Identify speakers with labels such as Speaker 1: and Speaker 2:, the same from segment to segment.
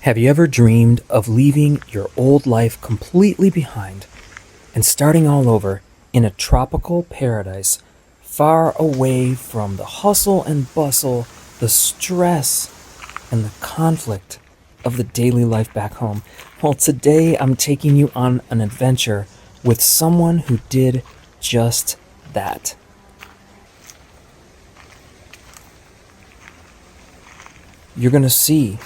Speaker 1: Have you ever dreamed of leaving your old life completely behind and starting all over in a tropical paradise, far away from the hustle and bustle, the stress, and the conflict of the daily life back home? Well, today I'm taking you on an adventure with someone who did just that. You're going to see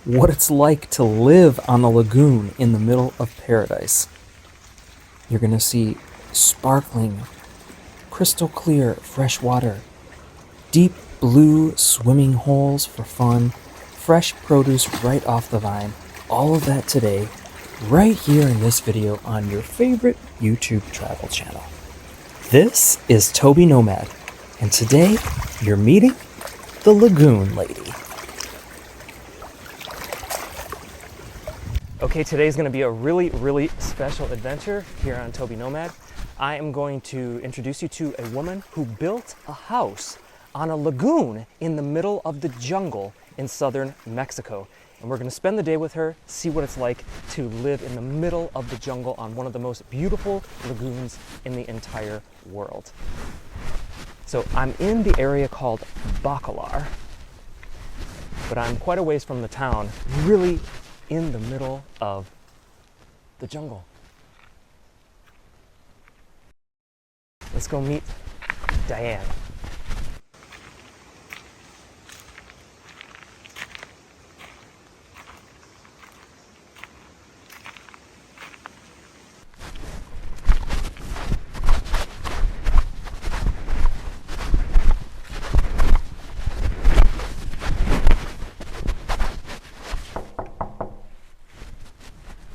Speaker 1: what it's like to live on a lagoon in the middle of paradise. You're going to see sparkling, crystal clear fresh water, deep blue swimming holes for fun, fresh produce right off the vine, all of that today, right here in this video on your favorite YouTube travel channel. This is Toby Nomad, and today you're meeting the Lagoon Lady. Okay, today's going to be a really special adventure here on Toby Nomad. I am going to introduce you to a woman who built a house on a lagoon in the middle of the jungle in southern Mexico. And we're going to spend the day with her, see what it's like to live in the middle of the jungle on one of the most beautiful lagoons in the entire world. So I'm in the area called Bacalar, but I'm quite a ways from the town, really in the middle of the jungle. Let's go meet Diane.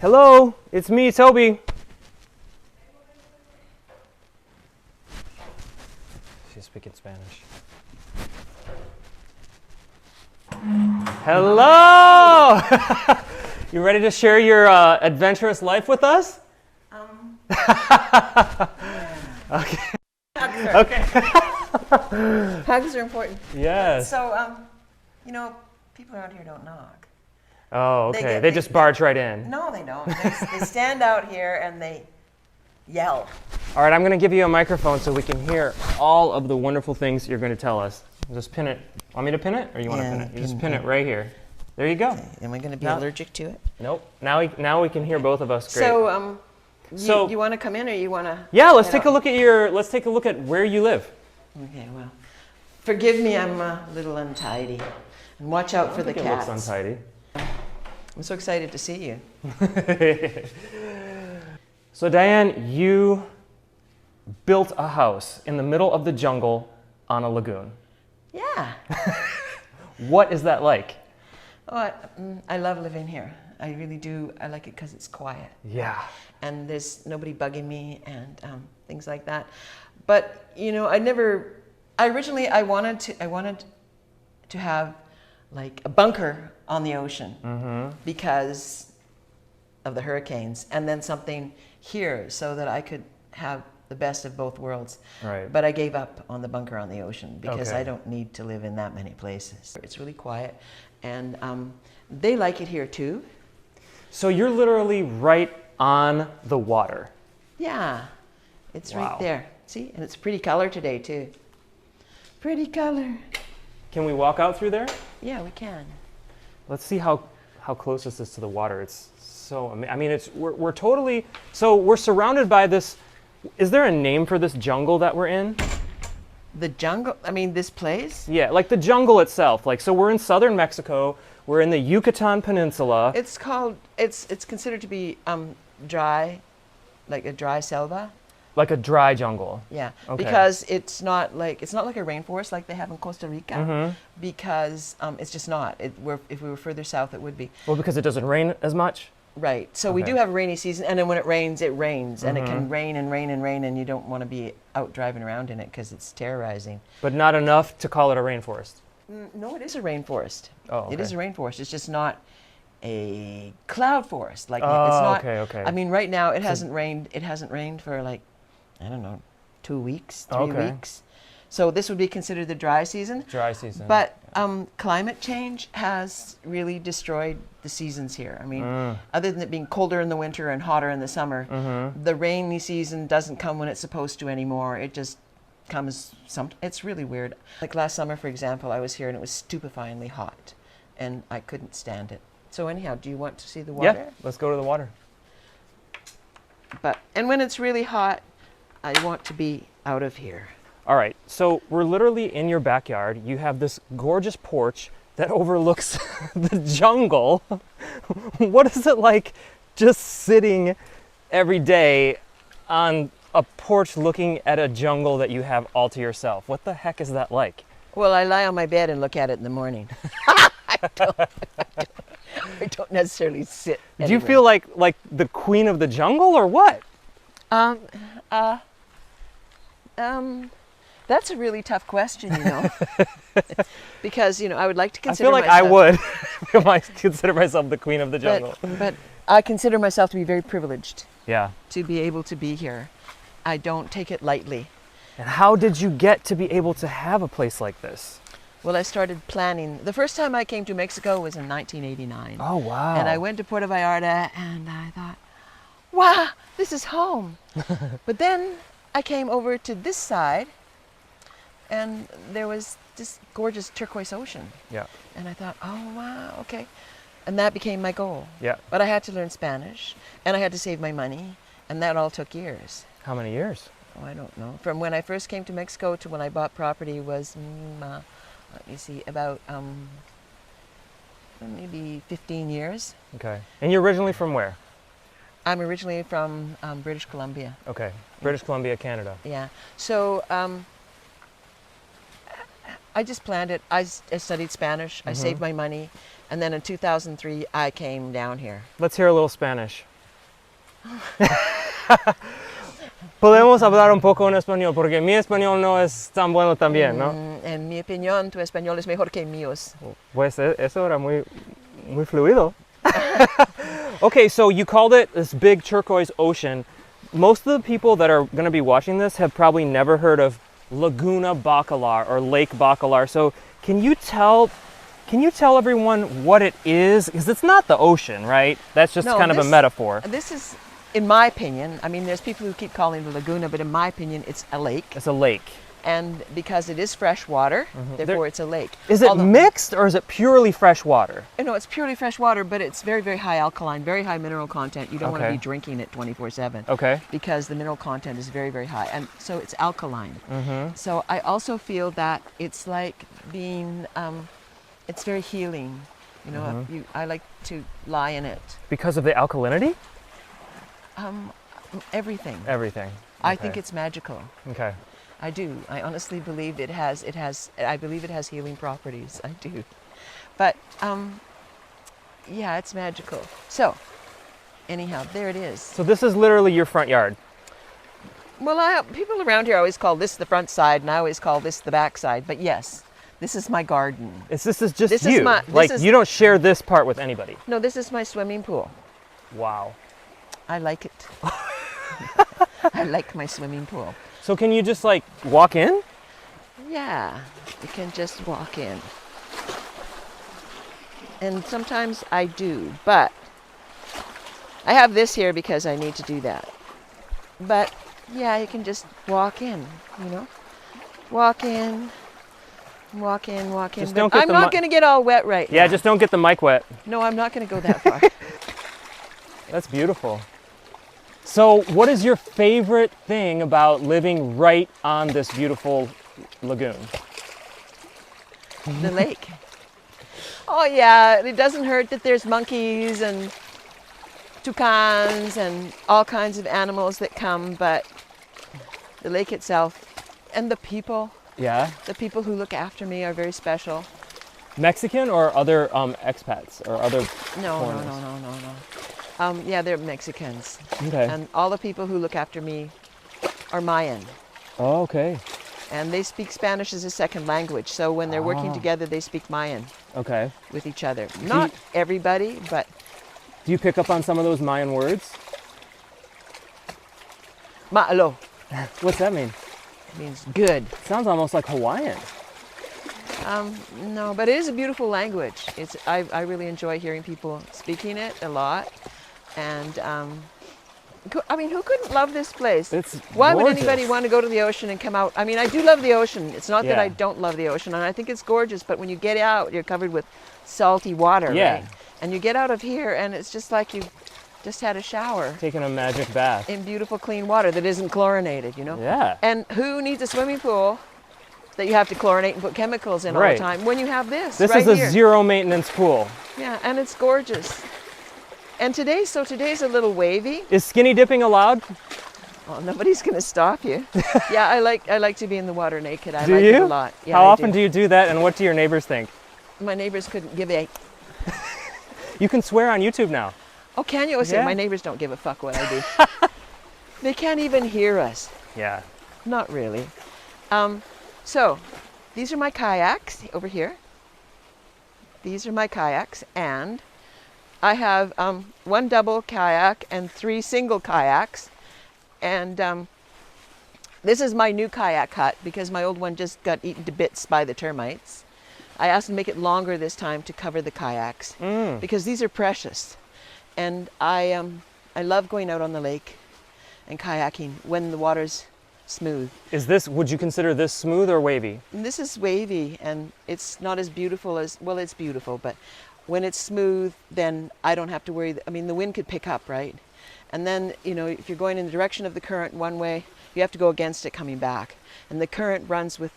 Speaker 1: Hello, it's me, Toby. She's speaking Spanish. Hello! You ready to share your adventurous life with us? Okay. Okay.
Speaker 2: Hugs are important.
Speaker 1: Yes.
Speaker 2: So, people around here don't knock.
Speaker 1: Oh, okay. They just barge right in.
Speaker 2: No, they don't. They stand out here and they yell.
Speaker 1: All right, I'm going to give you a microphone so we can hear all of the wonderful things you're going to tell us. Just pin it. Want me to pin it, or you want to pin it? You just pin it right here. There you go.
Speaker 2: Okay. Am I going to be allergic to it?
Speaker 1: Nope. Now we can hear both of us great.
Speaker 2: So, you want to come in, or you want to?
Speaker 1: Yeah, let's take a look at where you live.
Speaker 2: Okay. Well, forgive me. I'm a little untidy, and watch out for the cats.
Speaker 1: It looks untidy.
Speaker 2: I'm so excited to see you.
Speaker 1: So Diane, you built a house in the middle of the jungle on a lagoon.
Speaker 2: Yeah.
Speaker 1: What is that like?
Speaker 2: Oh, I love living here. I really do. I like it because it's quiet.
Speaker 1: Yeah.
Speaker 2: And there's nobody bugging me and things like that. But originally I wanted to have like a bunker on the ocean because of the hurricanes, and then something here so that I could have the best of both worlds.
Speaker 1: Right.
Speaker 2: But I gave up on the bunker on the ocean because
Speaker 1: Okay.
Speaker 2: I don't need to live in that many places. It's really quiet, and they like it here too.
Speaker 1: So you're literally right on the water.
Speaker 2: Yeah, it's
Speaker 1: Wow.
Speaker 2: right there. See, and it's a pretty color today too. Pretty color.
Speaker 1: Can we walk out through there?
Speaker 2: Yeah, we can.
Speaker 1: Let's see how close this is to the water. It's so I mean, we're totally, so we're surrounded by this. Is there a name for this jungle that we're in?
Speaker 2: The jungle, I mean, this place?
Speaker 1: Yeah, like the jungle itself. Like, so we're in southern Mexico. We're in the Yucatan Peninsula.
Speaker 2: It's considered to be dry, like a dry selva.
Speaker 1: Like a dry jungle.
Speaker 2: Yeah,
Speaker 1: Okay.
Speaker 2: because it's not like a rainforest like they have in Costa Rica. Because it's just not. If we were further south, it would be.
Speaker 1: Well, because it doesn't rain as much?
Speaker 2: Right. So we
Speaker 1: Okay.
Speaker 2: do have a rainy season, and then when it rains, and it can rain and rain and rain, and you don't want to be out driving around in it because it's terrorizing.
Speaker 1: But not enough to call it a rainforest.
Speaker 2: No, it is a rainforest.
Speaker 1: Oh, okay.
Speaker 2: It is a rainforest. It's just not a cloud forest. Like it's
Speaker 1: Oh,
Speaker 2: not.
Speaker 1: okay.
Speaker 2: I mean, right now it hasn't rained. It hasn't rained for like, I don't know, 2 weeks, 3
Speaker 1: Okay.
Speaker 2: weeks. So this would be considered the dry season.
Speaker 1: Dry season.
Speaker 2: But climate change has really destroyed the seasons here. I mean, other than it being colder in the winter and hotter in the summer, the rainy season doesn't come when it's supposed to anymore. It just comes it's really weird. Like last summer, for example, I was here and it was stupefyingly hot and I couldn't stand it. So anyhow, do you want to see the water?
Speaker 1: Yeah, let's go to the water.
Speaker 2: And when it's really hot, I want to be out of here.
Speaker 1: All right, so we're literally in your backyard. You have this gorgeous porch that overlooks the jungle. What is it like just sitting every day on a porch looking at a jungle that you have all to yourself? What the heck is that like?
Speaker 2: Well, I lie on my bed and look at it in the morning. I don't necessarily sit
Speaker 1: Do you
Speaker 2: anywhere.
Speaker 1: feel like the queen of the jungle or what?
Speaker 2: That's a really tough question, you know. Because, you know, I would like to
Speaker 1: I
Speaker 2: consider
Speaker 1: feel like
Speaker 2: myself,
Speaker 1: I would if I consider myself the queen of the jungle.
Speaker 2: but I consider myself to be very privileged
Speaker 1: Yeah.
Speaker 2: to be able to be here. I don't take it lightly.
Speaker 1: And how did you get to be able to have a place like this?
Speaker 2: Well, I started planning. The first time I came to Mexico was in 1989.
Speaker 1: Oh, wow.
Speaker 2: And I went to Puerto Vallarta and I thought, wow, this is home. But then I came over to this side and there was this gorgeous turquoise ocean.
Speaker 1: Yeah.
Speaker 2: And I thought, oh, wow, okay. And that became my goal.
Speaker 1: Yeah.
Speaker 2: But I had to learn Spanish and I had to save my money. And that all took years.
Speaker 1: How many years?
Speaker 2: Oh, I don't know. From when I first came to Mexico to when I bought property was, let me see, about maybe 15 years.
Speaker 1: Okay. And you're originally from where?
Speaker 2: I'm originally from British Columbia.
Speaker 1: Okay. British Columbia, Canada.
Speaker 2: Yeah. So I just planned it. I studied Spanish. I saved my money. And then in 2003, I came down here.
Speaker 1: Let's hear a little Spanish. Podemos hablar un poco en español porque mi español no es tan bueno también, ¿no?
Speaker 2: En mi opinión, tu español es mejor que el mío.
Speaker 1: Pues eso era muy fluido. Okay, so you called it this big turquoise ocean. Most of the people that are going to be watching this have probably never heard of Laguna Bacalar or Lake Bacalar. So can you tell everyone what it is? Because it's not the ocean, right? That's just kind of a metaphor.
Speaker 2: This is, in my opinion, I mean, there's people who keep calling it a laguna, but in my opinion, it's a lake.
Speaker 1: It's a lake.
Speaker 2: And because it is fresh water, therefore it's a lake.
Speaker 1: Is it mixed or is it purely fresh water?
Speaker 2: No, it's purely fresh water, but it's very, very high alkaline, very high mineral content. You don't want to be drinking it 24/7.
Speaker 1: Okay.
Speaker 2: Because the mineral content is very, very high. And so it's alkaline. So I also feel that it's like being, it's very healing. You know, I like to lie in it.
Speaker 1: Because of the alkalinity?
Speaker 2: Everything.
Speaker 1: Everything.
Speaker 2: I think it's magical.
Speaker 1: Okay.
Speaker 2: I do. I honestly believe I believe it has healing properties. I do. But, yeah, it's magical. So, anyhow, there it is.
Speaker 1: So this is literally your front yard.
Speaker 2: Well, people around here always call this the front side, and I always call this the back side. But yes, this is my garden.
Speaker 1: This is just
Speaker 2: This
Speaker 1: you.
Speaker 2: is
Speaker 1: you don't share this part with anybody.
Speaker 2: No, this is my swimming pool.
Speaker 1: Wow.
Speaker 2: I like it. I like my swimming pool.
Speaker 1: So can you just like walk in?
Speaker 2: Yeah, you can just walk in. And sometimes I do, but I have this here because I need to do that. But yeah, you can just walk in, you know? Walk in, walk in, walk in.
Speaker 1: Just
Speaker 2: But
Speaker 1: don't get
Speaker 2: I'm
Speaker 1: the
Speaker 2: not going to get all wet right now.
Speaker 1: Yeah, just don't get the mic wet.
Speaker 2: No, I'm not going to go that far.
Speaker 1: That's beautiful. So what is your favorite thing about living right on this beautiful lagoon?
Speaker 2: The lake. Oh yeah, it doesn't hurt that there's monkeys and toucans and all kinds of animals that come, but the lake itself and the people who look after me are very special.
Speaker 1: Mexican or other expats or other
Speaker 2: No.
Speaker 1: foreigners?
Speaker 2: Yeah, they're Mexicans.
Speaker 1: Okay.
Speaker 2: And all the people who look after me are Mayan.
Speaker 1: Oh, okay.
Speaker 2: And they speak Spanish as a second language. So when they're working together, they speak Mayan
Speaker 1: Okay.
Speaker 2: with each other. Not everybody, but...
Speaker 1: Do you pick up on some of those Mayan words?
Speaker 2: Ma'alo.
Speaker 1: What's that mean?
Speaker 2: It means good.
Speaker 1: Sounds almost like Hawaiian.
Speaker 2: No, but it is a beautiful language. I really enjoy hearing people speaking it a lot. And I mean, who couldn't love this place?
Speaker 1: It's
Speaker 2: Why would
Speaker 1: gorgeous.
Speaker 2: anybody want to go to the ocean and come out? I mean, I do love the ocean. It's not that
Speaker 1: Yeah.
Speaker 2: I don't love the ocean, and I think it's gorgeous, but when you get out, you're covered with salty water,
Speaker 1: Yeah.
Speaker 2: right? And you get out of here, and it's just like you just had a shower
Speaker 1: Taking a magic bath.
Speaker 2: in beautiful, clean water that isn't chlorinated, you know?
Speaker 1: Yeah.
Speaker 2: And who needs a swimming pool that you have to chlorinate and put chemicals in all
Speaker 1: Right.
Speaker 2: the time when you have this
Speaker 1: This
Speaker 2: right
Speaker 1: is a
Speaker 2: here?
Speaker 1: zero maintenance pool.
Speaker 2: Yeah, and it's gorgeous. And today's a little wavy.
Speaker 1: Is skinny dipping allowed?
Speaker 2: Oh, nobody's gonna stop you. Yeah, I like to be in the water naked. I
Speaker 1: Do
Speaker 2: like
Speaker 1: you?
Speaker 2: it a lot. Yeah,
Speaker 1: How
Speaker 2: I
Speaker 1: often do you do that, and what do your neighbors think?
Speaker 2: My neighbors couldn't give a.
Speaker 1: You can swear on YouTube now.
Speaker 2: Oh, can you? Oh, say
Speaker 1: Yeah.
Speaker 2: my neighbors don't give a fuck what I do. They can't even hear us.
Speaker 1: Yeah.
Speaker 2: Not really. So, these are my kayaks over here. These are my kayaks, and I have one double kayak and 3 single kayaks. And this is my new kayak hut because my old one just got eaten to bits by the termites. I asked them to make it longer this time to cover the kayaks because these are precious. And I love going out on the lake and kayaking when the water's smooth.
Speaker 1: Would you consider this smooth or wavy?
Speaker 2: And this is wavy, and it's not as beautiful as, well, it's beautiful, but when it's smooth, then I don't have to worry. I mean, the wind could pick up, right? And then, you know, if you're going in the direction of the current one way, you have to go against it coming back. And the current runs with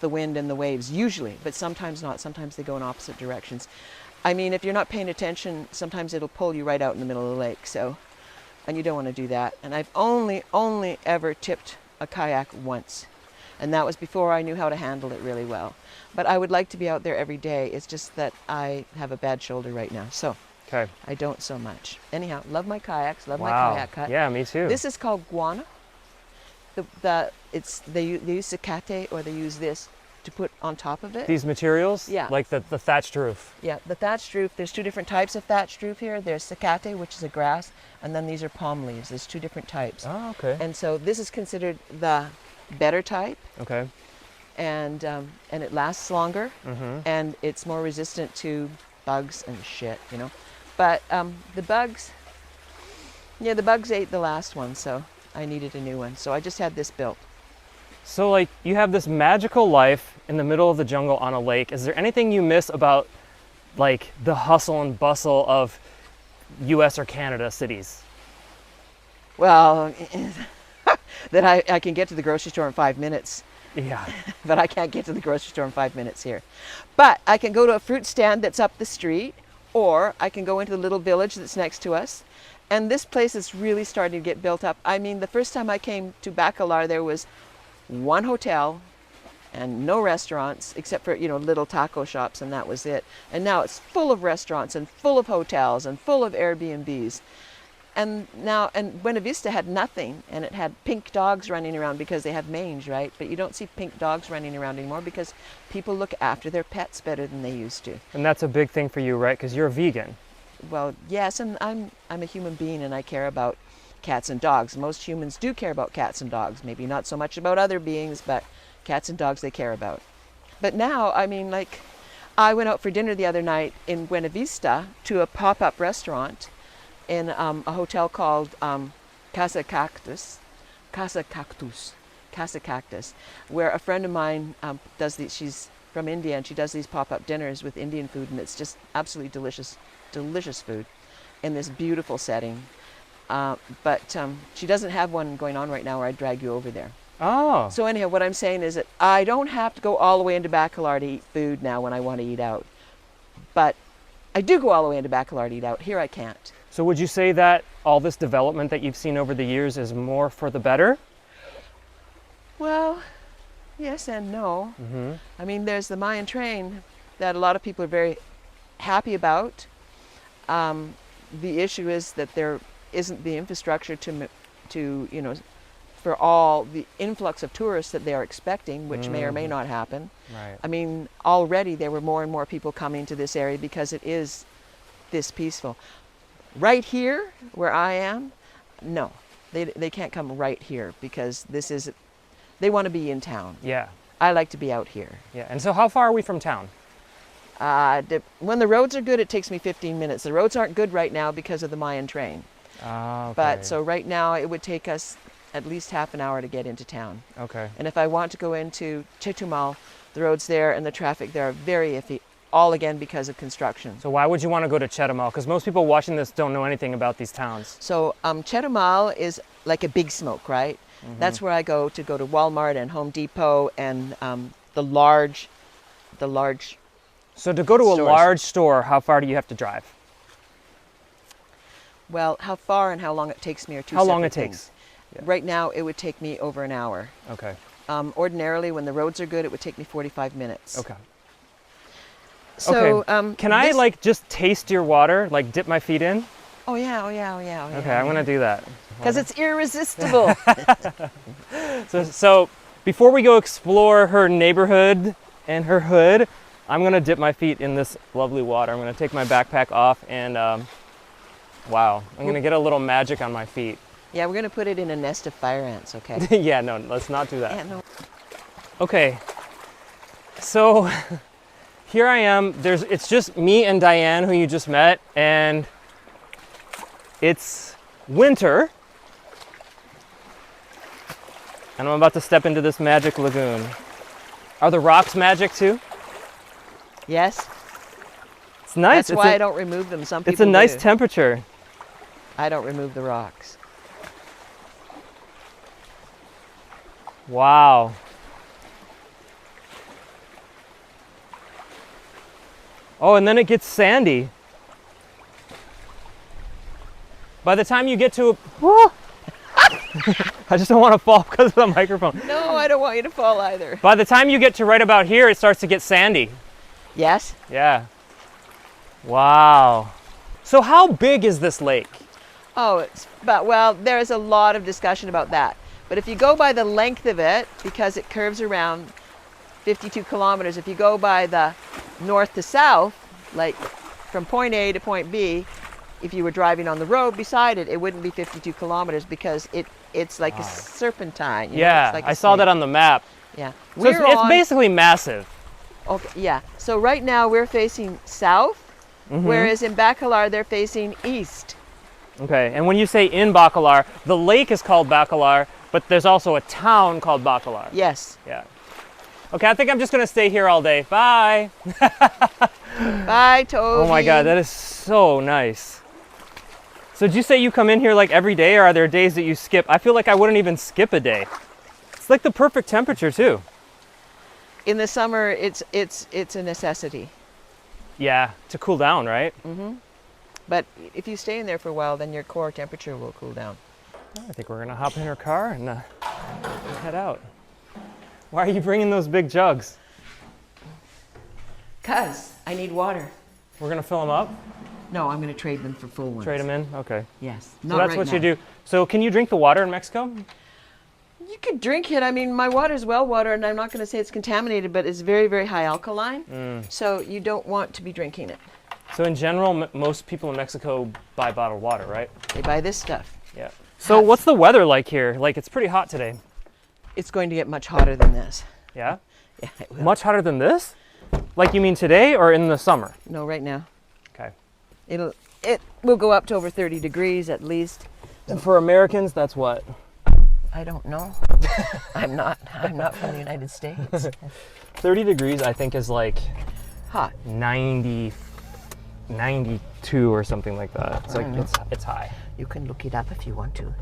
Speaker 2: the wind and the waves, usually, but sometimes not. Sometimes they go in opposite directions. I mean, if you're not paying attention, sometimes it'll pull you right out in the middle of the lake, so, and you don't want to do that. And I've only ever tipped a kayak once, and that was before I knew how to handle it really well. But I would like to be out there every day. It's just that I have a bad shoulder right now, so
Speaker 1: Okay.
Speaker 2: I don't so much. Anyhow, love my kayaks, love my
Speaker 1: Wow.
Speaker 2: kayak hut.
Speaker 1: Yeah, me too.
Speaker 2: This is called guana. They use zacate, or they use this to put on top of it.
Speaker 1: These materials?
Speaker 2: Yeah.
Speaker 1: Like the thatched roof.
Speaker 2: Yeah, the thatched roof. There's 2 different types of thatched roof here. There's zacate, which is a grass, and then these are palm leaves. There's 2 different types.
Speaker 1: Oh, okay.
Speaker 2: And so this is considered the better type,
Speaker 1: Okay.
Speaker 2: and it lasts longer,
Speaker 1: Mm-hmm.
Speaker 2: and it's more resistant to bugs and shit, you know. But the bugs ate the last one, so I needed a new one. So I just had this built.
Speaker 1: So, like, you have this magical life in the middle of the jungle on a lake. Is there anything you miss about, like, the hustle and bustle of U.S. or Canada cities?
Speaker 2: Well, that I can get to the grocery store in 5 minutes.
Speaker 1: Yeah.
Speaker 2: But I can't get to the grocery store in 5 minutes here. But I can go to a fruit stand that's up the street, or I can go into the little village that's next to us. And this place is really starting to get built up. I mean, the first time I came to Bacalar, there was 1 hotel and no restaurants except for, you know, little taco shops, and that was it. And now it's full of restaurants and full of hotels and full of Airbnbs. And Buena Vista had nothing, and it had pink dogs running around because they have mange, right? But you don't see pink dogs running around anymore because people look after their pets better than they used to.
Speaker 1: And that's a big thing for you, right? Because you're a vegan.
Speaker 2: Well, yes, and I'm a human being, and I care about cats and dogs. Most humans do care about cats and dogs. Maybe not so much about other beings, but cats and dogs they care about. But now, I mean, like, I went out for dinner the other night in Buena Vista to a pop-up restaurant in a hotel called Casa Cactus, where a friend of mine does these. She's from India, and she does these pop-up dinners with Indian food, and it's just absolutely delicious food in this beautiful setting. But she doesn't have one going on right now where I'd drag you over there.
Speaker 1: Oh.
Speaker 2: So anyhow, what I'm saying is that I don't have to go all the way into Bacalar to eat food now when I want to eat out. But I do go all the way into Bacalar to eat out. Here I can't.
Speaker 1: So would you say that all this development that you've seen over the years is more for the better?
Speaker 2: Well, yes and no.
Speaker 1: Mm-hmm.
Speaker 2: I mean, there's the Mayan train that a lot of people are very happy about. The issue is that there isn't the infrastructure to you know, for all the influx of tourists that they are expecting, which may or may not happen.
Speaker 1: Right.
Speaker 2: I mean, already there were more and more people coming to this area because it is this peaceful. Right here, where I am, no, they can't come right here because this is They want to be in town.
Speaker 1: Yeah.
Speaker 2: I like to be out here.
Speaker 1: Yeah. And so how far are we from town?
Speaker 2: When the roads are good, it takes me 15 minutes. The roads aren't good right now because of the Mayan train.
Speaker 1: Okay.
Speaker 2: But so right now it would take us at least half an hour to get into town.
Speaker 1: Okay.
Speaker 2: And if I want to go into Chetumal, the roads there and the traffic there are very iffy, all again because of construction.
Speaker 1: So why would you want to go to Chetumal? Because most people watching this don't know anything about these towns.
Speaker 2: So Chetumal is like a big smoke, right?
Speaker 1: Mm-hmm.
Speaker 2: That's where I go to Walmart and Home Depot and the large.
Speaker 1: So to go to a
Speaker 2: stores.
Speaker 1: large store, how far do you have to drive?
Speaker 2: Well, how far and how long it takes me are two
Speaker 1: How long
Speaker 2: separate
Speaker 1: it takes?
Speaker 2: things.
Speaker 1: Yeah.
Speaker 2: Right now, it would take me over an hour.
Speaker 1: Okay.
Speaker 2: Ordinarily, when the roads are good, it would take me 45 minutes.
Speaker 1: Okay.
Speaker 2: So,
Speaker 1: okay. Can I like just taste your water, like dip my feet in?
Speaker 2: Oh yeah, oh yeah, oh yeah, oh yeah.
Speaker 1: Okay, I'm gonna do that.
Speaker 2: Because it's irresistible.
Speaker 1: So before we go explore her neighborhood and her hood, I'm gonna dip my feet in this lovely water. I'm gonna take my backpack off and wow, I'm gonna get a little magic on my feet.
Speaker 2: Yeah, we're gonna put it in a nest of fire ants, okay?
Speaker 1: Yeah, no, let's not do that.
Speaker 2: Yeah, no.
Speaker 1: Okay, so here I am. It's just me and Diane, who you just met, and it's winter. And I'm about to step into this magic lagoon. Are the rocks magic too?
Speaker 2: Yes.
Speaker 1: It's nice.
Speaker 2: That's why I don't remove them. Some people
Speaker 1: It's a nice
Speaker 2: do.
Speaker 1: temperature.
Speaker 2: I don't remove the rocks.
Speaker 1: Wow. Oh, and then it gets sandy. By the time you get to I just don't want to fall because of the microphone.
Speaker 2: No, I don't want you to fall either.
Speaker 1: By the time you get to right about here, it starts to get sandy.
Speaker 2: Yes?
Speaker 1: Yeah. Wow. So how big is this lake?
Speaker 2: Oh, well, there's a lot of discussion about that. But if you go by the length of it, because it curves around 52 kilometers, if you go by the north to south, like from point A to point B, if you were driving on the road beside it, it wouldn't be 52 kilometers because it's like a serpentine. You know,
Speaker 1: Yeah,
Speaker 2: it's like a
Speaker 1: I saw
Speaker 2: snake.
Speaker 1: that on the map.
Speaker 2: Yeah.
Speaker 1: So it's basically massive.
Speaker 2: Okay, yeah. So right now we're facing south, whereas in Bacalar they're facing east.
Speaker 1: Okay, and when you say in Bacalar, the lake is called Bacalar, but there's also a town called Bacalar.
Speaker 2: Yes.
Speaker 1: Yeah. Okay, I think I'm just gonna stay here all day. Bye.
Speaker 2: Bye, Toby.
Speaker 1: Oh my God, that is so nice. So did you say you come in here like every day, or are there days that you skip? I feel like I wouldn't even skip a day. It's like the perfect temperature too.
Speaker 2: In the summer, it's a necessity.
Speaker 1: Yeah, to cool down, right?
Speaker 2: But if you stay in there for a while, then your core temperature will cool down.
Speaker 1: I think we're gonna hop in our car and head out. Why are you bringing those big jugs?
Speaker 2: 'Cause I need water.
Speaker 1: We're gonna fill them up?
Speaker 2: No, I'm going to trade them for full ones.
Speaker 1: Trade them in? Okay.
Speaker 2: Yes.
Speaker 1: So that's what you do. So can you drink the water in Mexico?
Speaker 2: You could drink it. I mean, my water is well water, and I'm not going to say it's contaminated, but it's very, very high alkaline. So you don't want to be drinking it.
Speaker 1: So in general, most people in Mexico buy bottled water, right?
Speaker 2: They buy this stuff.
Speaker 1: Yeah. So what's the weather like here? Like, it's pretty hot today.
Speaker 2: It's going to get much hotter than this.
Speaker 1: Yeah?
Speaker 2: Yeah, it will.
Speaker 1: Much hotter than this? Like you mean today or in the summer?
Speaker 2: No, right now.
Speaker 1: Okay.
Speaker 2: It will go up to over 30 degrees at least.
Speaker 1: And for Americans, that's what?
Speaker 2: I don't know. I'm not from the United States.
Speaker 1: 30 degrees, I think, is like
Speaker 2: Hot.
Speaker 1: 90, 92 or something like that. It's like, it's high.
Speaker 2: You can look it up if you want to.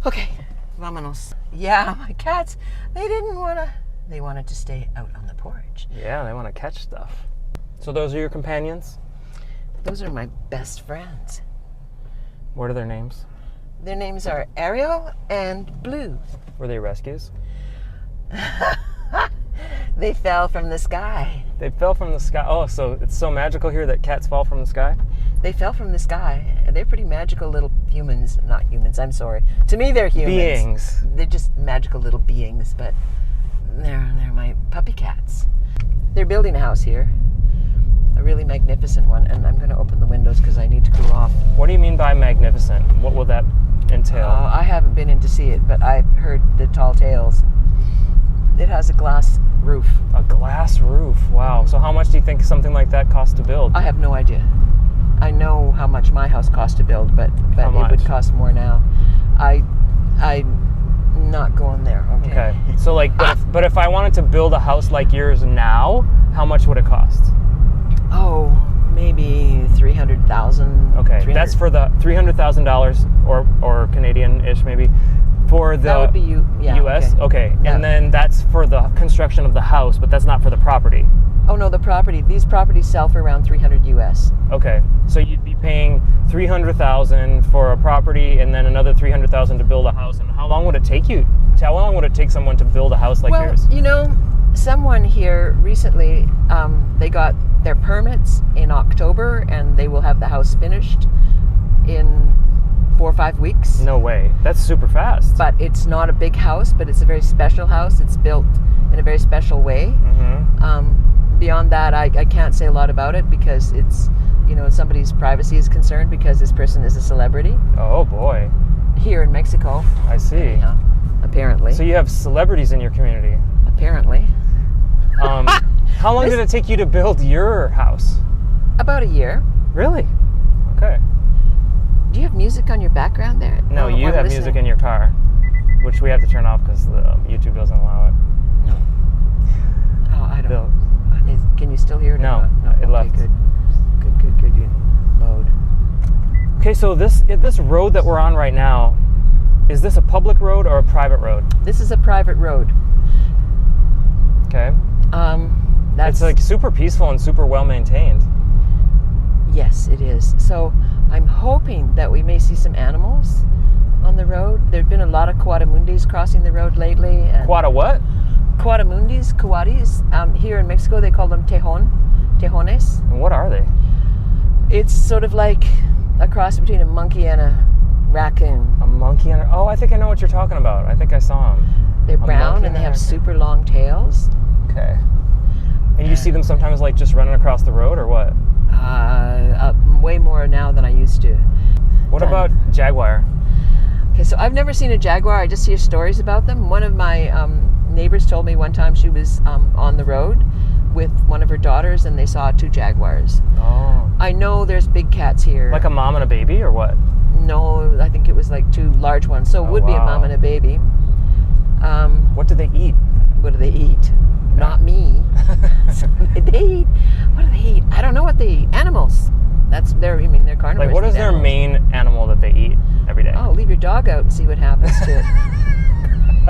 Speaker 2: Okay, vámonos. Yeah, my cats, they wanted to stay out on the porch.
Speaker 1: Yeah, they want to catch stuff. So those are your companions?
Speaker 2: Those are my best friends.
Speaker 1: What are their names?
Speaker 2: Their names are Ariel and Blue.
Speaker 1: Were they rescues?
Speaker 2: They fell from the sky.
Speaker 1: They fell from the sky. Oh, so it's so magical here that cats fall from the sky?
Speaker 2: They fell from the sky. They're pretty magical little humans. Not humans, I'm sorry. To me, they're humans.
Speaker 1: Beings.
Speaker 2: They're just magical little beings, but they're my puppy cats. They're building a house here. A really magnificent one, and I'm going to open the windows because I need to cool off.
Speaker 1: What What do you mean by magnificent? What will that entail?
Speaker 2: I haven't been in to see it, but I've heard the tall tales. It has a glass roof.
Speaker 1: A glass roof. Wow. So how much do you think something like that costs to build?
Speaker 2: I have no idea. I know how much my house cost to build, but it would cost more now. I'm not going there.
Speaker 1: Okay. So like, but if I wanted to build a house like yours now, how much would it cost?
Speaker 2: Oh, maybe $300,000.
Speaker 1: Okay, that's for the $300,000 or Canadian-ish maybe for the
Speaker 2: that would be
Speaker 1: U.S. Okay,
Speaker 2: Yeah.
Speaker 1: and then that's for the construction of the house, but that's not for the property.
Speaker 2: Oh no, the property. These properties sell for around $300 US.
Speaker 1: Okay, so you'd be paying $300,000 for a property, and then another $300,000 to build a house. And how long would it take you? How long would it take someone to build a house like yours?
Speaker 2: Well, you know, someone here recently, they got their permits in October, and they will have the house finished in 4 or 5 weeks.
Speaker 1: No way. That's super fast.
Speaker 2: But it's not a big house, but it's a very special house. It's built in a very special way.
Speaker 1: Mm-hmm.
Speaker 2: Beyond that, I can't say a lot about it because it's, you know, somebody's privacy is concerned because this person is a celebrity.
Speaker 1: Oh boy.
Speaker 2: Here in Mexico.
Speaker 1: I see.
Speaker 2: Anyhow, apparently.
Speaker 1: So you have celebrities in your community.
Speaker 2: Apparently.
Speaker 1: How long did it take you to build your house?
Speaker 2: About a year.
Speaker 1: Really? Okay.
Speaker 2: Do you have music on your background there?
Speaker 1: No, you have
Speaker 2: listening.
Speaker 1: music in your car, which we have to turn off because YouTube doesn't allow it.
Speaker 2: No. Oh, I don't. Can you still hear it?
Speaker 1: No, it left.
Speaker 2: Good. Mode.
Speaker 1: Okay, so this road that we're on right now, is this a public road or a private road?
Speaker 2: This is a private road.
Speaker 1: Okay.
Speaker 2: That's
Speaker 1: it's like super peaceful and super well maintained.
Speaker 2: Yes, it is. So I'm hoping that we may see some animals on the road. There've been a lot of coatimundis crossing the road lately. And
Speaker 1: Quad a what?
Speaker 2: Coatimundis, coatis. Here in Mexico, they call them tejones.
Speaker 1: And what are they?
Speaker 2: It's sort of like a cross between a monkey and a raccoon.
Speaker 1: A monkey and oh, I think I know what you're talking about. I think I saw them.
Speaker 2: They're brown and they have super long tails.
Speaker 1: Okay. And you see them sometimes like just running across the road or what?
Speaker 2: Way more now than I used to.
Speaker 1: What about jaguar?
Speaker 2: Okay, so I've never seen a jaguar. I just hear stories about them. One of my neighbors told me one time she was on the road with one of her daughters and they saw 2 jaguars.
Speaker 1: Oh.
Speaker 2: I know there's big cats here.
Speaker 1: Like a mom and a baby or what?
Speaker 2: No, I think it was like 2 large ones. So it would be a mom and a baby.
Speaker 1: What do they eat?
Speaker 2: What do they eat? Not me. So they eat. What do they eat? I don't know what they eat. Animals. They're carnivores.
Speaker 1: Like what is their main animal that they eat every day?
Speaker 2: Oh, leave your dog out and see what happens to it.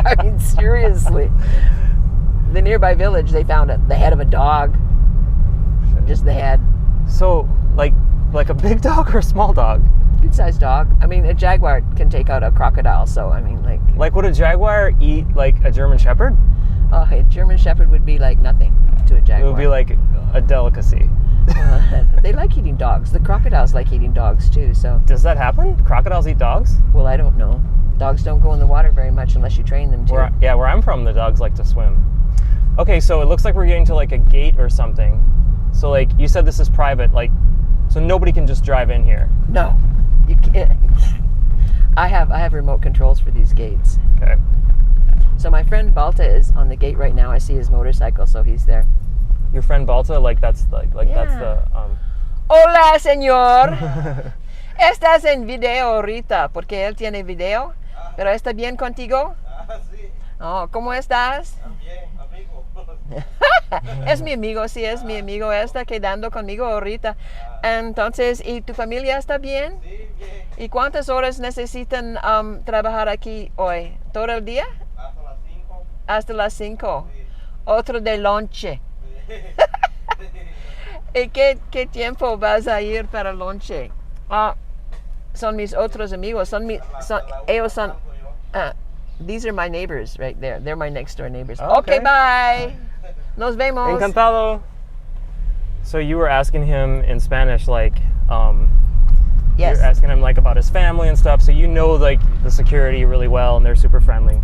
Speaker 2: I mean, seriously. The nearby village, they found the head of a dog. Just the head.
Speaker 1: So, like a big dog or a small dog?
Speaker 2: Good-sized dog. I mean, a jaguar can take out a crocodile, so, I mean, like...
Speaker 1: Like, would a jaguar eat, like, a German Shepherd?
Speaker 2: Oh, a German Shepherd would be like nothing to a jaguar.
Speaker 1: It would be like a delicacy.
Speaker 2: They like eating dogs. The crocodiles like eating dogs, too, so...
Speaker 1: Does that happen? Crocodiles eat dogs?
Speaker 2: Well, I don't know. Dogs don't go in the water very much unless you train them to.
Speaker 1: Where I'm from, the dogs like to swim. Okay, so it looks like we're getting to like a gate or something. So like you said this is private, like so nobody can just drive in here.
Speaker 2: No. You can't. I have remote controls for these gates.
Speaker 1: Okay.
Speaker 2: So my friend Balta is on the gate right now. I see his motorcycle, so he's there.
Speaker 1: Your friend Balta, like that's that's the
Speaker 2: Hola, señor. Estás en video ahorita porque él tiene video. Pero está bien contigo?
Speaker 3: Sí.
Speaker 2: Oh, ¿cómo estás?
Speaker 3: Bien, amigo.
Speaker 2: Es mi amigo, sí, es mi amigo. Está quedando conmigo ahorita. Entonces, ¿y tu familia está bien?
Speaker 3: Sí, bien.
Speaker 2: ¿Y cuántas horas necesitan trabajar aquí hoy? ¿Todo el día?
Speaker 3: Hasta las 5.
Speaker 2: Hasta las 5.
Speaker 3: Sí.
Speaker 2: Otro de lonche.
Speaker 3: Sí.
Speaker 2: ¿Y qué tiempo vas a ir para lonche? Son mis otros amigos. Ellos son... these are my neighbors right there. They're my next door neighbors. Okay, bye. Nos vemos.
Speaker 1: Encantado. So you were asking him in Spanish, like,
Speaker 2: yes.
Speaker 1: You're asking him like about his family and stuff. So you know like the security really well, and they're super friendly.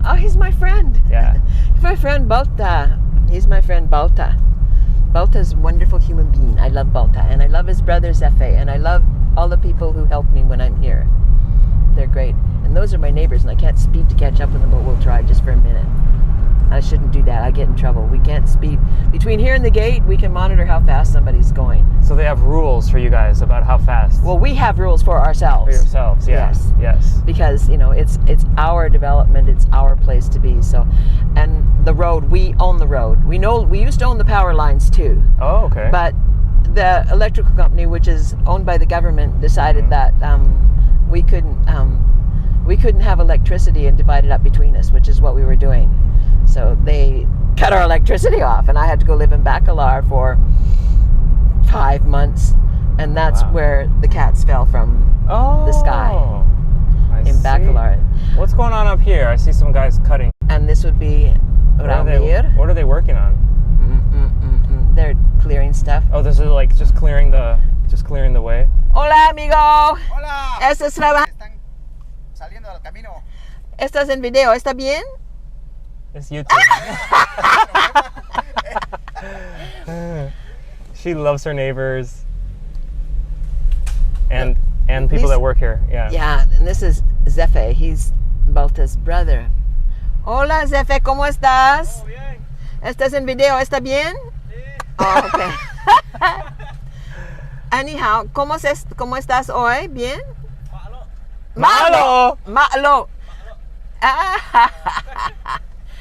Speaker 2: Oh, he's my friend.
Speaker 1: Yeah.
Speaker 2: He's my friend Balta. He's my friend Balta. Balta's a wonderful human being. I love Balta, and I love his brother Zefe, and I love all the people who help me when I'm here. They're great. And those are my neighbors, and I can't speed to catch up with them, but we'll try just for a minute. I shouldn't do that. I get in trouble. We can't speed. Between here and the gate, we can monitor how fast somebody's going.
Speaker 1: So they have rules for you guys about how fast.
Speaker 2: Well, we have rules for ourselves.
Speaker 1: For yourselves, yeah.
Speaker 2: Yes.
Speaker 1: Yes.
Speaker 2: Because, it's our development, it's our place to be. So, and the road, we own the road. We used to own the power lines too.
Speaker 1: Oh, okay.
Speaker 2: But the electrical company, which is owned by the government, decided that we couldn't have electricity and divide it up between us, which is what we were doing. So they cut our electricity off, and I had to go live in Bacalar for 5 months, and that's where the cats fell from the sky in Bacalar.
Speaker 1: What's going on up here? I see some guys cutting.
Speaker 2: And this would be Ramir.
Speaker 1: What are they working on?
Speaker 2: They're clearing stuff.
Speaker 1: Oh, this is like just clearing the way.
Speaker 2: Hola, amigo.
Speaker 3: Hola.
Speaker 2: ¿Estás trabajando?
Speaker 3: Están saliendo del camino.
Speaker 2: ¿Estás en video? ¿Está bien?
Speaker 1: It's YouTube. She loves her neighbors and people that work here. Yeah.
Speaker 2: Yeah, and this is Zefe. He's Balta's brother. Hola, Zefe, ¿cómo estás?
Speaker 3: Todo bien.
Speaker 2: ¿Estás en video? ¿Está bien?
Speaker 3: Sí.
Speaker 2: Oh, okay. Anyhow, ¿cómo estás hoy? ¿Bien?
Speaker 3: Malo.
Speaker 1: Malo.
Speaker 2: Malo.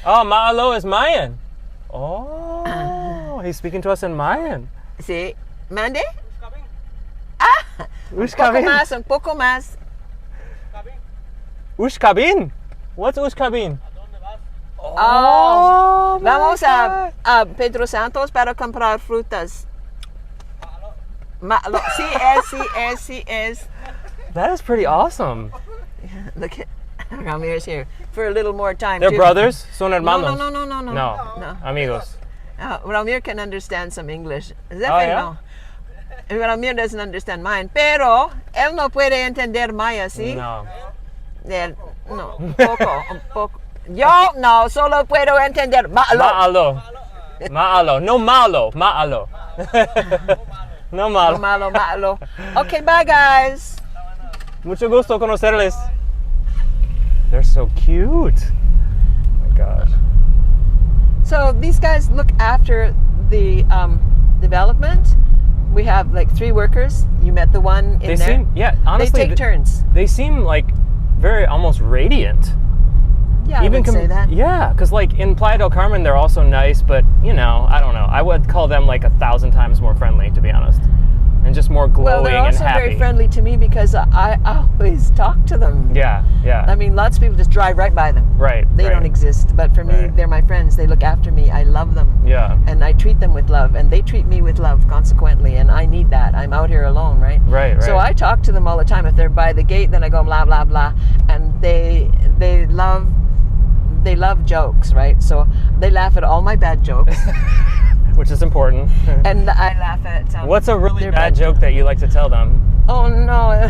Speaker 1: Oh, Malo is Mayan. Oh, he's speaking to us in Mayan.
Speaker 2: Sí. ¿Mande?
Speaker 3: Cabin.
Speaker 1: Ushkabin.
Speaker 2: Un poco más.
Speaker 3: Cabin.
Speaker 1: Ushkabin. What's Ushkabin?
Speaker 3: ¿A dónde vas?
Speaker 2: Oh,
Speaker 1: my
Speaker 2: vamos
Speaker 1: God.
Speaker 2: a Pedro Santos para comprar frutas.
Speaker 3: Malo.
Speaker 2: Malo. Sí es.
Speaker 1: That is pretty awesome.
Speaker 2: Look at Ramir's here for a little more time.
Speaker 1: They're
Speaker 2: too.
Speaker 1: brothers? Son hermanos?
Speaker 2: No.
Speaker 1: No. Amigos.
Speaker 2: Ramir can understand some English. Zefe
Speaker 1: yeah?
Speaker 2: no. Ramir doesn't understand Mayan, pero él no puede entender Maya, ¿sí?
Speaker 1: No.
Speaker 2: No, un poco. Yo no, solo puedo entender malo.
Speaker 1: Maalo. No malo. Maalo. No malo.
Speaker 2: Malo. Okay, bye guys.
Speaker 1: Mucho gusto conocerles. They're so cute. Oh my gosh.
Speaker 2: So these guys look after the development. We have like 3 workers. You met the one in there.
Speaker 1: Honestly,
Speaker 2: they take turns.
Speaker 1: They seem like very almost radiant.
Speaker 2: Yeah, I would say that.
Speaker 1: Yeah, because like in Playa del Carmen, they're also nice, but I don't know. I would call them like 1,000 times more friendly, to be honest, and just more glowing
Speaker 2: Well, they're also
Speaker 1: and happy.
Speaker 2: very friendly to me because I always talk to them.
Speaker 1: Yeah.
Speaker 2: I mean, lots of people just drive right by them.
Speaker 1: Right.
Speaker 2: They don't exist, but for me,
Speaker 1: Right.
Speaker 2: they're my friends. They look after me. I love them.
Speaker 1: Yeah.
Speaker 2: And I treat them with love, and they treat me with love consequently, and I need that. I'm out here alone, right?
Speaker 1: Right.
Speaker 2: So I talk to them all the time. If they're by the gate, then I go blah blah blah, and they love jokes, right? So they laugh at all my bad jokes,
Speaker 1: Which is important.
Speaker 2: and I laugh at
Speaker 1: What's a really
Speaker 2: their
Speaker 1: bad joke that you like to tell them?
Speaker 2: Oh no.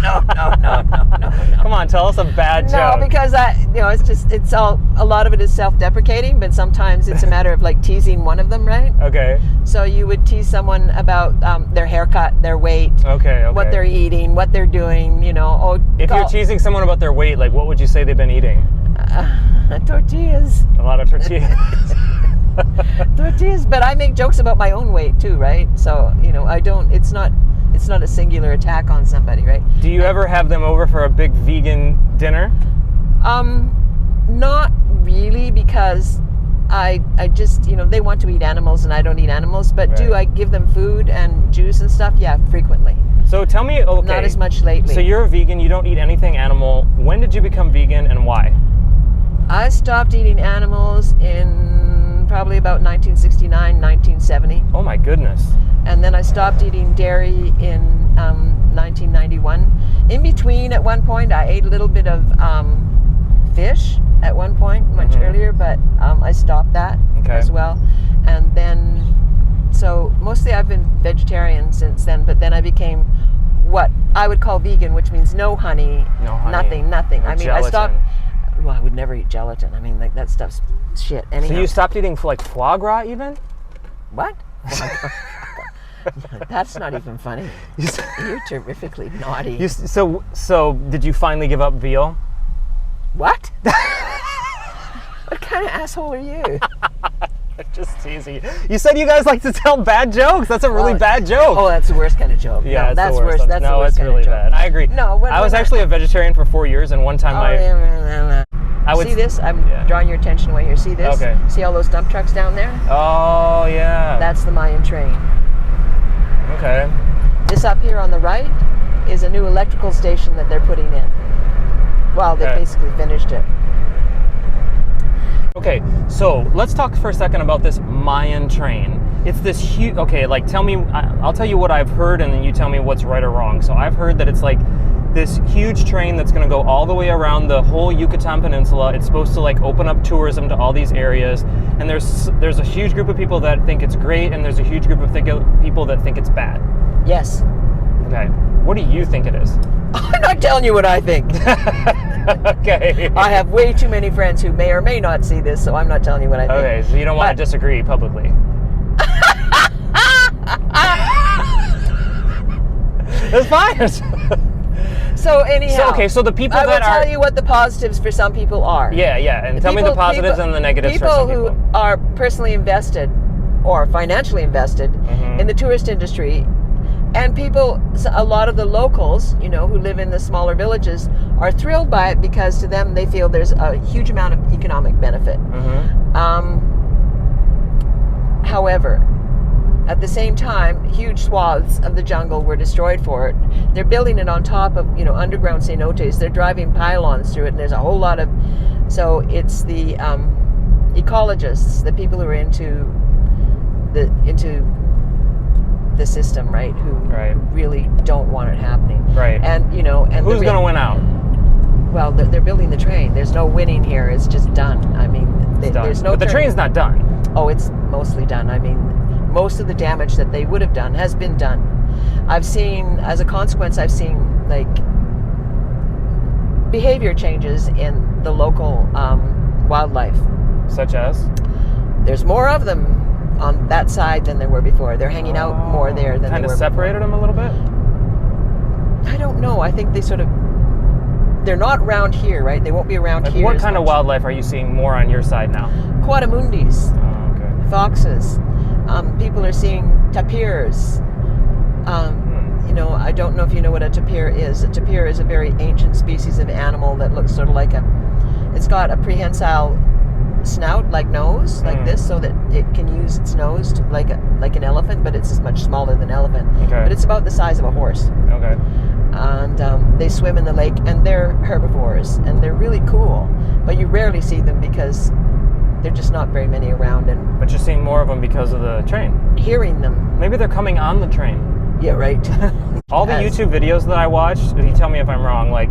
Speaker 2: No.
Speaker 1: Come on, tell us a bad joke.
Speaker 2: No, because it's a lot of it is self-deprecating, but sometimes it's a matter of like teasing one of them, right?
Speaker 1: Okay.
Speaker 2: So you would tease someone about their haircut, their weight,
Speaker 1: Okay.
Speaker 2: what they're eating, what they're doing,
Speaker 1: If you're teasing someone about their weight, like what would you say they've been eating?
Speaker 2: tortillas.
Speaker 1: A lot of tortillas.
Speaker 2: Tortillas, but I make jokes about my own weight too, right? So, I don't, it's not a singular attack on somebody, right?
Speaker 1: Do you ever have them over for a big vegan dinner?
Speaker 2: Not really, because I just, they want to eat animals and I don't eat animals, but do I give them food and juice and stuff? Yeah, frequently.
Speaker 1: So tell me, okay.
Speaker 2: Not as much lately.
Speaker 1: So you're a vegan, you don't eat anything animal. When did you become vegan and why?
Speaker 2: I stopped eating animals in probably about 1969, 1970.
Speaker 1: Oh my goodness.
Speaker 2: And then I stopped eating dairy in 1991. In between, at one point, I ate a little bit of fish at one point, much earlier, but I stopped that as well. And then, so mostly I've been vegetarian since then, but then I became what I would call vegan, which means no honey, nothing.
Speaker 1: No
Speaker 2: I mean,
Speaker 1: gelatin.
Speaker 2: I stopped. Well, I would never eat gelatin. I mean, like that stuff's shit. Anyhow.
Speaker 1: So you stopped eating like foie gras even?
Speaker 2: What? That's not even funny. You're terrifically naughty.
Speaker 1: So did you finally give up veal?
Speaker 2: What? What kind of asshole are you?
Speaker 1: Just teasing. You said you guys like to tell bad jokes. That's a really bad joke.
Speaker 2: Oh, that's the worst kind of joke.
Speaker 1: Yeah,
Speaker 2: no,
Speaker 1: it's
Speaker 2: that's
Speaker 1: the worst.
Speaker 2: worse. That's
Speaker 1: no,
Speaker 2: the worst
Speaker 1: it's
Speaker 2: kind
Speaker 1: really
Speaker 2: of joke.
Speaker 1: bad. I agree.
Speaker 2: No,
Speaker 1: I was actually a vegetarian for 4 years, and one time I would
Speaker 2: see this? I'm drawing your attention away here. See this?
Speaker 1: Okay.
Speaker 2: See all those dump trucks down there?
Speaker 1: Oh yeah.
Speaker 2: That's the Mayan train.
Speaker 1: Okay.
Speaker 2: This up here on the right is a new electrical station that they're putting in. Well, they basically finished it.
Speaker 1: Okay, so let's talk for a second about this Mayan train. It's this huge, tell me, I'll tell you what I've heard and then you tell me what's right or wrong. So I've heard that it's like this huge train that's gonna go all the way around the whole Yucatan Peninsula. It's supposed to like open up tourism to all these areas. And there's a huge group of people that think it's great and there's a huge group of people that think it's bad.
Speaker 2: Yes.
Speaker 1: Okay, what do you think it is?
Speaker 2: I'm not telling you what I think.
Speaker 1: Okay.
Speaker 2: I have way too many friends who may or may not see this, so I'm not telling you what I think.
Speaker 1: Okay, so you don't want to disagree publicly. That's fine.
Speaker 2: So anyhow,
Speaker 1: so the people
Speaker 2: I
Speaker 1: that
Speaker 2: will tell you what the positives for some people are.
Speaker 1: Yeah, and tell me the positives and the negatives for some people.
Speaker 2: People who are personally invested or financially invested in the tourist industry, and a lot of the locals, who live in the smaller villages, are thrilled by it because to them they feel there's a huge amount of economic benefit. However, at the same time, huge swaths of the jungle were destroyed for it. They're building it on top of, underground cenotes. They're driving pylons through it, and there's a whole lot of. So it's the ecologists, the people who are into the system, right? Who really don't want it happening.
Speaker 1: Right.
Speaker 2: And and
Speaker 1: who's going to win out?
Speaker 2: Well, they're building the train. There's no winning here. It's just done. I mean, there's no.
Speaker 1: But the train's not done.
Speaker 2: Oh, it's mostly done. I mean, most of the damage that they would have done has been done. As a consequence, I've seen like behavior changes in the local wildlife.
Speaker 1: Such as?
Speaker 2: There's more of them on that side than there were before. They're hanging out more there than they were
Speaker 1: kind of
Speaker 2: before.
Speaker 1: separated them a little bit?
Speaker 2: I don't know. I think they're not around here, right? They won't be around here.
Speaker 1: What kind of wildlife are you seeing more on your side now?
Speaker 2: Quadamundis,
Speaker 1: okay.
Speaker 2: foxes. People are seeing tapirs. I don't know if you know what a tapir is. A tapir is a very ancient species of animal that looks sort of like it's got a prehensile snout, like nose, like this, so that it can use its nose like an elephant, but it's much smaller than an elephant.
Speaker 1: Okay.
Speaker 2: But it's about the size of a horse.
Speaker 1: Okay.
Speaker 2: And they swim in the lake, and they're herbivores, and they're really cool. But you rarely see them because they're just not very many around.
Speaker 1: But you're seeing more of them because of the train.
Speaker 2: Hearing them.
Speaker 1: Maybe they're coming on the train.
Speaker 2: Yeah, right.
Speaker 1: All the YouTube videos that I watched, you tell me if I'm wrong, like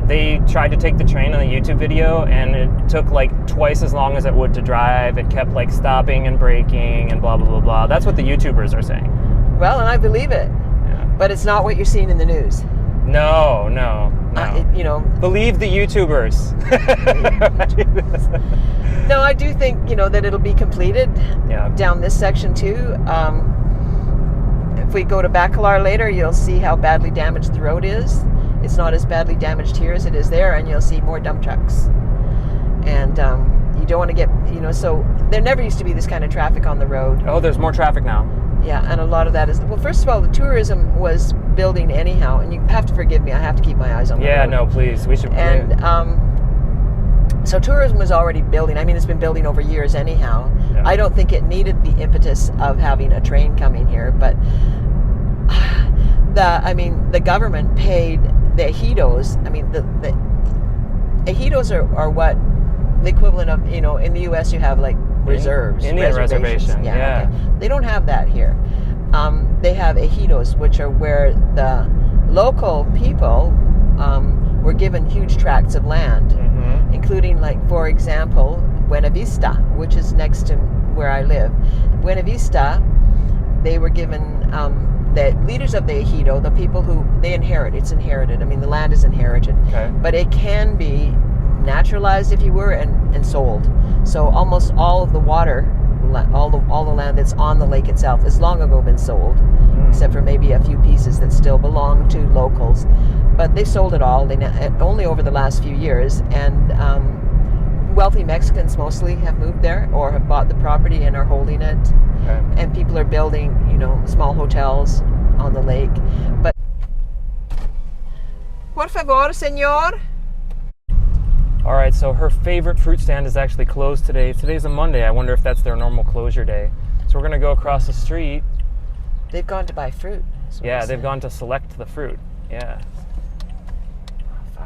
Speaker 1: they tried to take the train on the YouTube video and it took like twice as long as it would to drive. It kept like stopping and braking and blah, blah, blah, blah. That's what the YouTubers are saying.
Speaker 2: Well, and I believe it. Yeah. But it's not what you're seeing in the news.
Speaker 1: No. Believe the YouTubers.
Speaker 2: No, I do think, that it'll be completed down this section too. If we go to Bacalar later, you'll see how badly damaged the road is. It's not as badly damaged here as it is there, and you'll see more dump trucks. And you don't want to get, so there never used to be this kind of traffic on the road.
Speaker 1: Oh, there's more traffic now.
Speaker 2: Yeah, and a lot of that is, well, first of all, the tourism was building anyhow, and you have to forgive me, I have to keep my eyes on the road.
Speaker 1: Yeah, no, please, we should.
Speaker 2: And so tourism was already building. I mean, it's been building over years anyhow. Yeah. I don't think it needed the impetus of having a train coming here, but the government paid the ejidos. I mean, the ejidos are what the equivalent of, in the U.S. you have like reserves.
Speaker 1: Indian reservation. Yeah.
Speaker 2: Okay. They don't have that here. They have ejidos, which are where the local people were given huge tracts of land, including, like, for example, Buena Vista, which is next to where I live. Buena Vista, they were given, the leaders of the ejido, the people who they inherit, it's inherited. I mean, the land is inherited. Okay. But it can be naturalized, if you were, and sold. So almost all of the water, all the land that's on the lake itself has long ago been sold except for maybe a few pieces that still belong to locals. But they sold it all. Only over the last few years, and wealthy Mexicans mostly have moved there or have bought the property and are holding it.
Speaker 1: Okay.
Speaker 2: And people are building, small hotels on the lake. But por favor, señor.
Speaker 1: All right, so her favorite fruit stand is actually closed today. Today's a Monday. I wonder if that's their normal closure day. So we're gonna go across the street.
Speaker 2: They've gone to buy fruit.
Speaker 1: Yeah, they've gone to select the fruit. Yeah.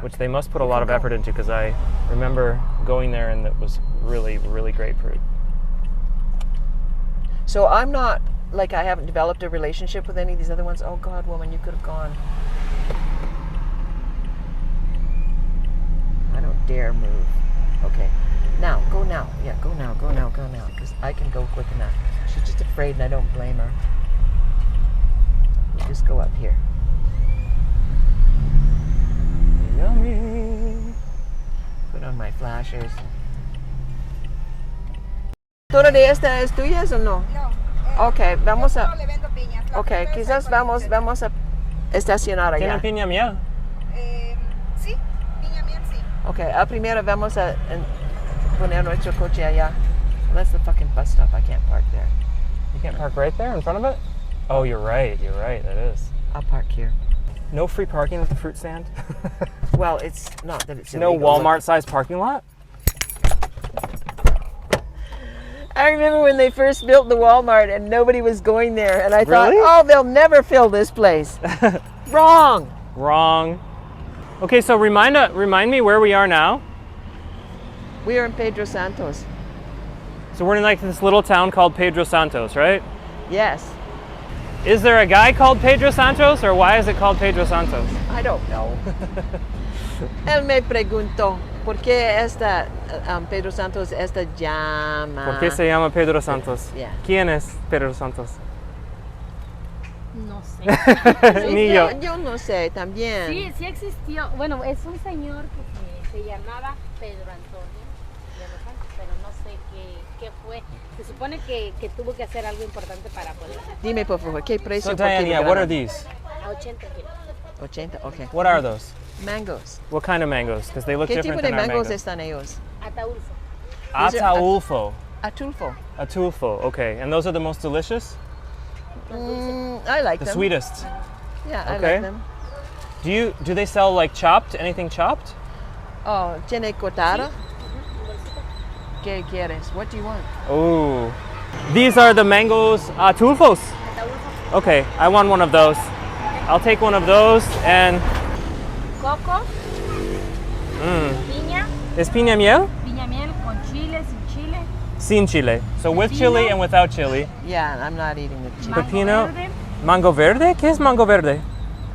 Speaker 1: Which they must put a lot of effort into, because I remember going there and it was really, really great fruit.
Speaker 2: So I'm not, I haven't developed a relationship with any of these other ones. Oh God, woman, you could have gone. I don't dare move. Okay. Now, go now. Yeah, go now, because I can go quick enough. She's just afraid and I don't blame her. You just go up here.
Speaker 1: Yummy.
Speaker 2: Put on my flashers. ¿Toda de esta es tuyas o no?
Speaker 4: No.
Speaker 2: Okay, vamos a...
Speaker 4: Yo solo le vendo piñas. La
Speaker 2: Okay,
Speaker 4: fruta
Speaker 2: quizás
Speaker 4: es cuando
Speaker 2: vamos a estacionar
Speaker 1: ¿Tienen
Speaker 2: allá.
Speaker 1: piña miel?
Speaker 4: Sí, piña miel sí.
Speaker 2: Okay, primero vamos a poner nuestro coche allá. That's the fucking bus stop. I can't park there.
Speaker 1: You can't park right there in front of it? Oh, you're right, that is.
Speaker 2: I'll park here.
Speaker 1: No free parking at the fruit stand?
Speaker 2: Well, it's not that it's
Speaker 1: No
Speaker 2: illegal.
Speaker 1: Walmart-sized parking lot?
Speaker 2: I remember when they first built the Walmart and nobody was going there, and I thought,
Speaker 1: Really?
Speaker 2: oh, they'll never fill this place. Wrong.
Speaker 1: Wrong. Okay, so remind me where we are now.
Speaker 2: We are in Pedro Santos.
Speaker 1: So we're in this little town called Pedro Santos, right?
Speaker 2: Yes.
Speaker 1: Is there a guy called Pedro Santos, or why is it called Pedro Santos?
Speaker 2: I don't know. Él me preguntó, ¿por qué Pedro Santos esta llama?
Speaker 1: ¿Por qué se llama Pedro Santos?
Speaker 2: Yeah.
Speaker 1: ¿Quién es Pedro Santos?
Speaker 5: No sé.
Speaker 1: Ni yo.
Speaker 2: Yo no sé, también.
Speaker 5: Sí, sí existió. Bueno, es un señor que se llamaba Pedro Antonio de los Santos, pero no sé qué fue. Se supone que tuvo que hacer algo importante para poder.
Speaker 2: Dime, por favor, ¿qué precio?
Speaker 1: So
Speaker 2: por
Speaker 1: Diane, yeah, what are
Speaker 2: kilogramo?
Speaker 1: these?
Speaker 5: A 80 kilos.
Speaker 2: 80, okay.
Speaker 1: What are those?
Speaker 2: Mangoes.
Speaker 1: What kind of mangoes? Because they look
Speaker 2: ¿Qué
Speaker 1: different
Speaker 2: tipo de
Speaker 1: than our
Speaker 2: mangoes
Speaker 1: mangoes.
Speaker 2: están ellos?
Speaker 5: Ataulfo.
Speaker 2: These are
Speaker 1: Ataulfo.
Speaker 2: Atulfo.
Speaker 1: Atulfo, okay. And those are the most delicious?
Speaker 2: I like
Speaker 1: The
Speaker 2: them.
Speaker 1: sweetest.
Speaker 2: Yeah, I
Speaker 1: Okay.
Speaker 2: like them.
Speaker 1: Do they sell chopped? Anything chopped?
Speaker 2: Oh, ¿tiene cortada? ¿Qué quieres? What do you want?
Speaker 1: Oh. These are the mangoes Atulfos.
Speaker 5: Ataulfo.
Speaker 1: Okay, I want one of those. I'll take one of those and
Speaker 5: Coco. Piña.
Speaker 1: is piña miel?
Speaker 5: Piña miel con chile, sin chile.
Speaker 1: Sin chile. So with chili and without chili.
Speaker 2: Yeah, I'm not eating the cheese.
Speaker 5: Mango
Speaker 1: Pepino.
Speaker 5: verde.
Speaker 1: Mango verde? ¿Qué es mango verde?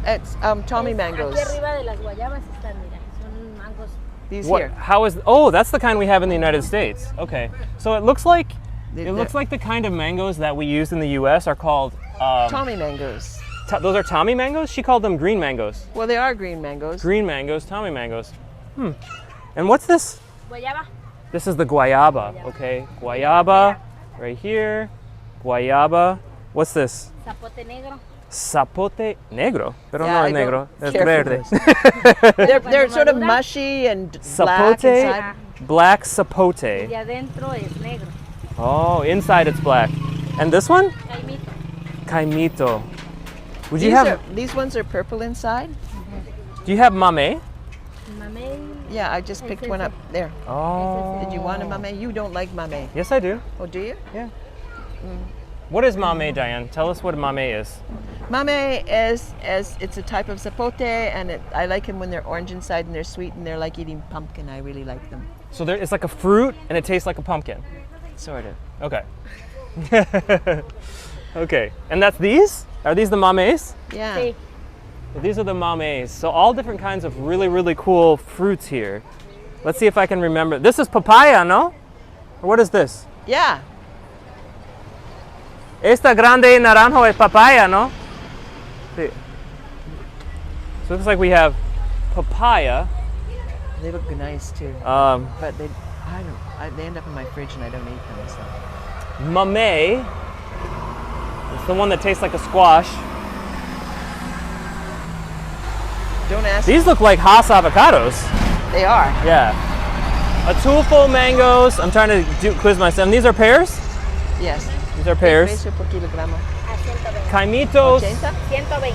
Speaker 2: It's Tommy mangoes.
Speaker 5: Aquí arriba de las guayabas están, mira. Son mangos.
Speaker 2: These
Speaker 1: What?
Speaker 2: here.
Speaker 1: How is? Oh, that's the kind we have in the United States. Okay, so it looks like
Speaker 2: They're-
Speaker 1: the kind of mangoes that we use in the U.S. are called.
Speaker 2: Tommy mangoes.
Speaker 1: Those are Tommy mangoes. She called them green mangoes.
Speaker 2: Well, they are green mangoes.
Speaker 1: Green mangoes, Tommy mangoes. And what's this?
Speaker 5: Guayaba.
Speaker 1: This is the guayaba. Okay, guayaba, right here. Guayaba. What's this?
Speaker 5: Zapote negro.
Speaker 1: Zapote negro. Pero
Speaker 2: Yeah,
Speaker 1: no
Speaker 2: I
Speaker 1: es
Speaker 2: don't
Speaker 1: negro. Es
Speaker 2: care for
Speaker 1: verde.
Speaker 2: those. They're sort of
Speaker 5: madura.
Speaker 2: mushy and black
Speaker 1: Zapote,
Speaker 2: inside.
Speaker 1: black
Speaker 5: Y
Speaker 1: zapote.
Speaker 5: de adentro es negro.
Speaker 1: Oh, inside it's black. And this one?
Speaker 5: Caimito.
Speaker 1: Caimito. Would you have?
Speaker 2: These ones are purple inside.
Speaker 1: Do you have mame?
Speaker 5: Mamey.
Speaker 2: Yeah, I just picked one up there.
Speaker 1: Oh.
Speaker 2: Did you want a mame? You don't like mame.
Speaker 1: Yes, I do.
Speaker 2: Oh, do you?
Speaker 1: What is mame, Diane? Tell us what mame is.
Speaker 2: Mame it's a type of zapote, and I like them when they're orange inside and they're sweet and they're like eating pumpkin. I really like them.
Speaker 1: So it's like a fruit and it tastes like a pumpkin.
Speaker 2: Sort of.
Speaker 1: Okay. Okay. And that's these? Are these the mames?
Speaker 2: Yeah.
Speaker 5: Sí.
Speaker 1: These are the mames. So all different kinds of really, really cool fruits here. Let's see if I can remember. This is papaya, no? Or what is this?
Speaker 2: Yeah.
Speaker 1: Esta grande naranjo es papaya, no? Sí. So it looks like we have papaya.
Speaker 2: They look nice too.
Speaker 1: But
Speaker 2: They end up in my fridge and I don't eat them. So.
Speaker 1: mame. It's the one that tastes like a squash.
Speaker 2: Don't ask.
Speaker 1: These look like Hass avocados.
Speaker 2: They are.
Speaker 1: Yeah. Atulfo mangoes. I'm trying to quiz myself. And these are pears?
Speaker 2: Yes.
Speaker 1: These are pears.
Speaker 2: Precio por kilogramo.
Speaker 5: A 120.
Speaker 1: Caimitos.
Speaker 2: 80?
Speaker 5: 120.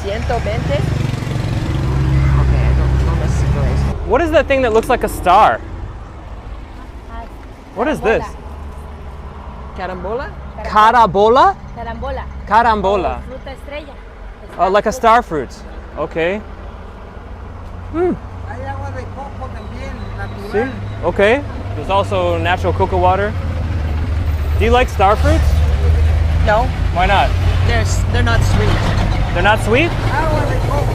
Speaker 2: 120? Okay, I don't necesito eso.
Speaker 1: What is that thing that looks like a star? What is this?
Speaker 2: Carambola?
Speaker 1: Carabola?
Speaker 5: Carambola.
Speaker 1: Carambola.
Speaker 5: O fruta estrella.
Speaker 1: Oh, like a star fruit. Okay.
Speaker 3: Hay agua de coco también,
Speaker 1: See?
Speaker 3: natural.
Speaker 1: Okay. There's also natural cocoa water. Do you like star fruits?
Speaker 2: No,
Speaker 1: Why not?
Speaker 2: they're not sweet.
Speaker 1: They're not sweet?
Speaker 3: Agua de coco.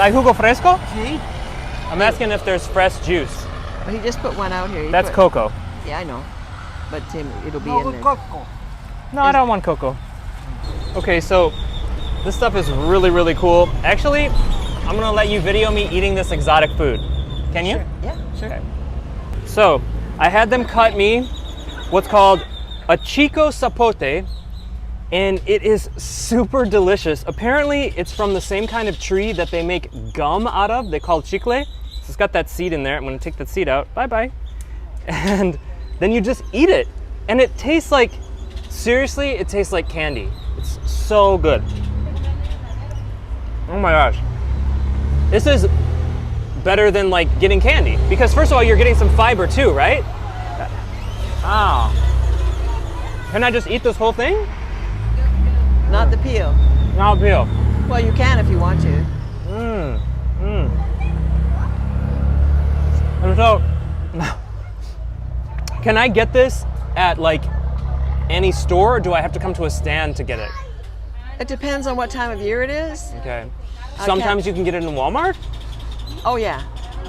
Speaker 1: ¿Hay jugo fresco?
Speaker 3: Sí.
Speaker 1: I'm asking if there's fresh juice.
Speaker 2: But he just put one out here. He
Speaker 1: That's
Speaker 2: put-
Speaker 1: cocoa.
Speaker 2: Yeah, I know. But Tim, it'll be
Speaker 3: No
Speaker 2: in
Speaker 3: with
Speaker 2: there.
Speaker 3: coco.
Speaker 1: No, I don't want cocoa. Okay, so this stuff is really, really cool. Actually, I'm gonna let you video me eating this exotic food. Can you?
Speaker 2: Yeah, sure.
Speaker 1: Okay. So, I had them cut me what's called a chico sapote, and it is super delicious. Apparently, it's from the same kind of tree that they make gum out of. They call it chicle. So it's got that seed in there. I'm gonna take that seed out. Bye-bye. And then you just eat it. And it tastes like, seriously, it tastes like candy. It's so good. Oh my gosh. This is better than like getting candy. Because first of all, you're getting some fiber too, right? Ah. Can I just eat this whole thing?
Speaker 2: Not the peel.
Speaker 1: No peel.
Speaker 2: Well, you can if you want to.
Speaker 1: And so, can I get this at like any store, or do I have to come to a stand to get it?
Speaker 2: It depends on what time of year it is.
Speaker 1: Okay.
Speaker 2: I
Speaker 1: Sometimes
Speaker 2: can't-
Speaker 1: you can get it in Walmart?
Speaker 2: Oh yeah,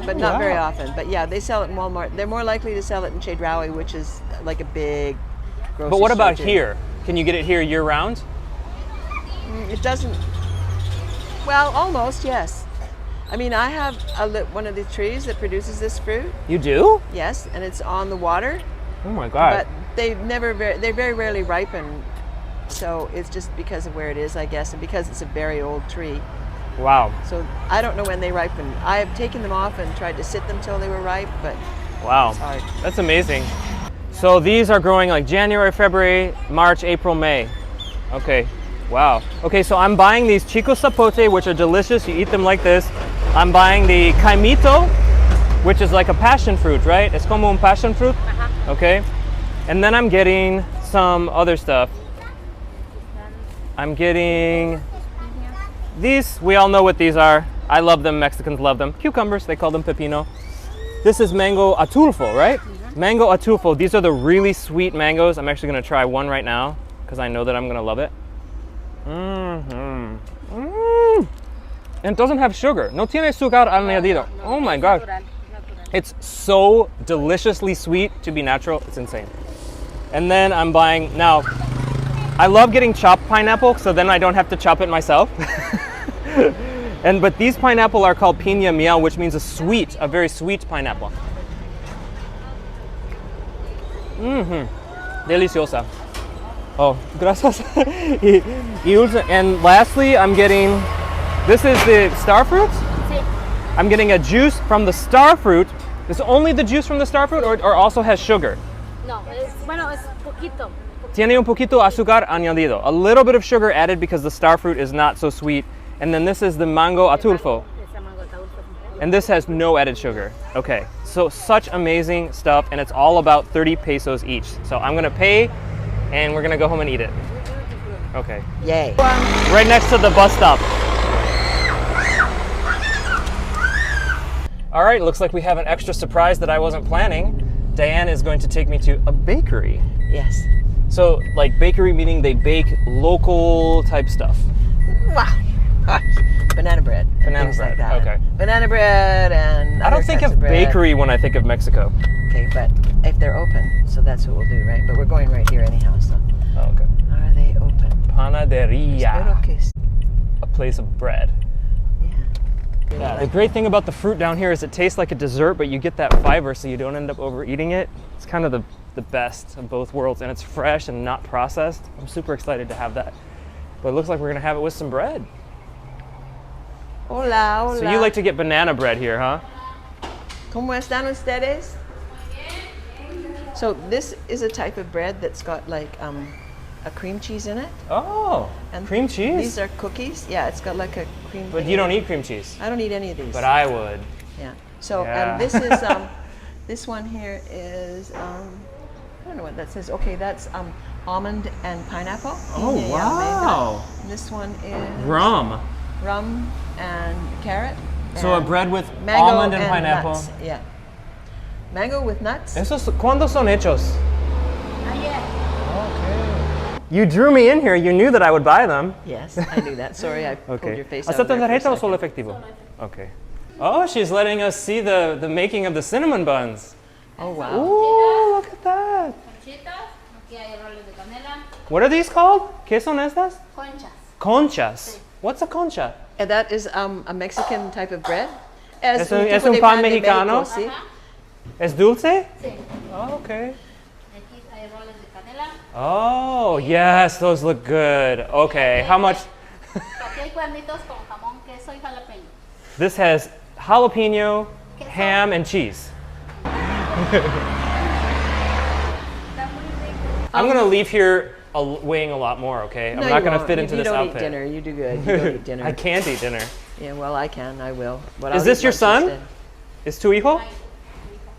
Speaker 2: but not very
Speaker 1: Wow.
Speaker 2: often. But yeah, they sell it in Walmart. They're more likely to sell it in Chedraui, which is like a big grocery
Speaker 1: But what about
Speaker 2: store, too.
Speaker 1: here? Can you get it here year round?
Speaker 2: It doesn't. Well, almost yes. I mean, I have one of the trees that produces this fruit.
Speaker 1: You do?
Speaker 2: Yes, and it's on the water,
Speaker 1: Oh my God.
Speaker 2: but they very rarely ripen. So it's just because of where it is, I guess, and because it's a very old tree.
Speaker 1: Wow.
Speaker 2: So I don't know when they ripen. I have taken them off and tried to sit them till they were ripe, but
Speaker 1: Wow.
Speaker 2: it's hard.
Speaker 1: That's amazing. So these are growing like January, February, March, April, May. Okay. Wow. Okay, so I'm buying these chico sapote, which are delicious. You eat them like this. I'm buying the caimito, which is like a passion fruit, right? Es como un passion fruit. Okay. And then I'm getting some other stuff. I'm getting these. We all know what these are. I love them. Mexicans love them. Cucumbers. They call them pepino. This is mango atulfo, right? Mango atulfo. These are the really sweet mangoes. I'm actually going to try one right now because I know that I'm going to love it. And it doesn't have sugar. No tiene azúcar añadido. Oh my God.
Speaker 5: Natural, natural.
Speaker 1: It's so deliciously sweet to be natural. It's insane. And then I'm buying, now, I love getting chopped pineapple, so then I don't have to chop it myself. But these pineapple are called piña miel, which means a very sweet pineapple. Deliciosa. Oh, gracias. And lastly, I'm getting, this is the star fruit.
Speaker 5: Sí.
Speaker 1: I'm getting a juice from the star fruit. Is it only the juice from the star fruit, or also has sugar?
Speaker 5: No, bueno, es poquito.
Speaker 1: Tiene un poquito azúcar añadido. A little bit of sugar added because the star fruit is not so sweet. And then this is the mango atulfo.
Speaker 5: Ese mango atulfo.
Speaker 1: And this has no added sugar. Okay, so such amazing stuff, and it's all about 30 pesos each. So I'm gonna pay, and we're gonna go home and eat it. Okay.
Speaker 2: Yay.
Speaker 1: Right next to the bus stop. All right, looks like we have an extra surprise that I wasn't planning. Diane is going to take me to a bakery.
Speaker 2: Yes.
Speaker 1: So, like bakery meaning they bake local type stuff.
Speaker 2: Wow. Gosh. Banana bread. and
Speaker 1: Banana
Speaker 2: things
Speaker 1: bread,
Speaker 2: Like that.
Speaker 1: okay.
Speaker 2: Banana bread and.
Speaker 1: I
Speaker 2: other
Speaker 1: don't think
Speaker 2: types
Speaker 1: of
Speaker 2: bread.
Speaker 1: bakery when I think of Mexico.
Speaker 2: Okay, but if they're open, so that's what we'll do, right? But we're going right here anyhow, so.
Speaker 1: Oh, okay.
Speaker 2: Are they open?
Speaker 1: Panaderia,
Speaker 2: Espero que sí.
Speaker 1: a place of bread.
Speaker 2: Yeah.
Speaker 1: Yeah, the great thing about the fruit down here is it tastes like a dessert, but you get that fiber so you don't end up overeating it. It's kind of the best of both worlds, and it's fresh and not processed. I'm super excited to have that. But it looks like we're gonna have it with some bread.
Speaker 2: Hola, hola.
Speaker 1: So you like to get banana bread here, huh?
Speaker 2: ¿Cómo están ustedes? So this is a type of bread that's got like a cream cheese in it.
Speaker 1: Oh,
Speaker 2: And
Speaker 1: cream cheese?
Speaker 2: These are cookies. Yeah, it's got like a cream.
Speaker 1: But you don't eat cream cheese.
Speaker 2: I don't eat any of these.
Speaker 1: But I would.
Speaker 2: Yeah. So
Speaker 1: Yeah.
Speaker 2: and this is this one here is I don't know what that says. Okay, that's almond and pineapple.
Speaker 1: Oh,
Speaker 2: Yeah,
Speaker 1: wow.
Speaker 2: mango. And this one is
Speaker 1: Rum.
Speaker 2: rum and carrot.
Speaker 1: So a
Speaker 2: and
Speaker 1: bread with
Speaker 2: mango
Speaker 1: almond and pineapple.
Speaker 2: nuts. Yeah. Mango with nuts.
Speaker 1: Esos, ¿cuándo son hechos?
Speaker 5: Ayer.
Speaker 1: Okay. You drew me in here. You knew that I would buy them.
Speaker 2: Yes, I knew that. Sorry, I pulled
Speaker 1: Okay.
Speaker 2: your face out of
Speaker 1: ¿Aceptan
Speaker 2: there for a
Speaker 1: tarjeta o
Speaker 2: second.
Speaker 1: solo efectivo? Okay. Oh, she's letting us see the making of the cinnamon buns.
Speaker 2: Oh wow.
Speaker 1: Oh, look at that.
Speaker 5: Conchitas. Aquí hay roles de canela.
Speaker 1: What are these called? ¿Qué son estas?
Speaker 5: Conchas.
Speaker 1: Conchas. What's a concha?
Speaker 2: And that is a Mexican type of bread.
Speaker 1: Es un-
Speaker 2: un
Speaker 1: es
Speaker 2: tipo
Speaker 1: un
Speaker 2: de
Speaker 1: pan
Speaker 2: de
Speaker 1: mexicano.
Speaker 2: México, ¿sí?
Speaker 1: ¿Es dulce?
Speaker 5: Sí.
Speaker 1: Oh, okay.
Speaker 5: Aquí hay roles de canela.
Speaker 1: Oh, yes, those look good. Okay, how much?
Speaker 5: Aquí hay cuernitos con jamón, queso y jalapeño.
Speaker 1: This has jalapeno, ham, and cheese. I'm gonna leave here weighing a lot more, okay? I'm
Speaker 2: No,
Speaker 1: not
Speaker 2: you
Speaker 1: gonna
Speaker 2: won't.
Speaker 1: fit
Speaker 2: You-
Speaker 1: into
Speaker 2: you
Speaker 1: this
Speaker 2: don't
Speaker 1: outfit.
Speaker 2: eat dinner. You do good. You don't eat dinner.
Speaker 1: I can't eat dinner.
Speaker 2: Yeah, well, I can. I will. But
Speaker 1: Is
Speaker 2: I'll
Speaker 1: this
Speaker 2: eat
Speaker 1: your
Speaker 2: lunch
Speaker 1: son?
Speaker 2: instead.
Speaker 1: ¿Es tu hijo?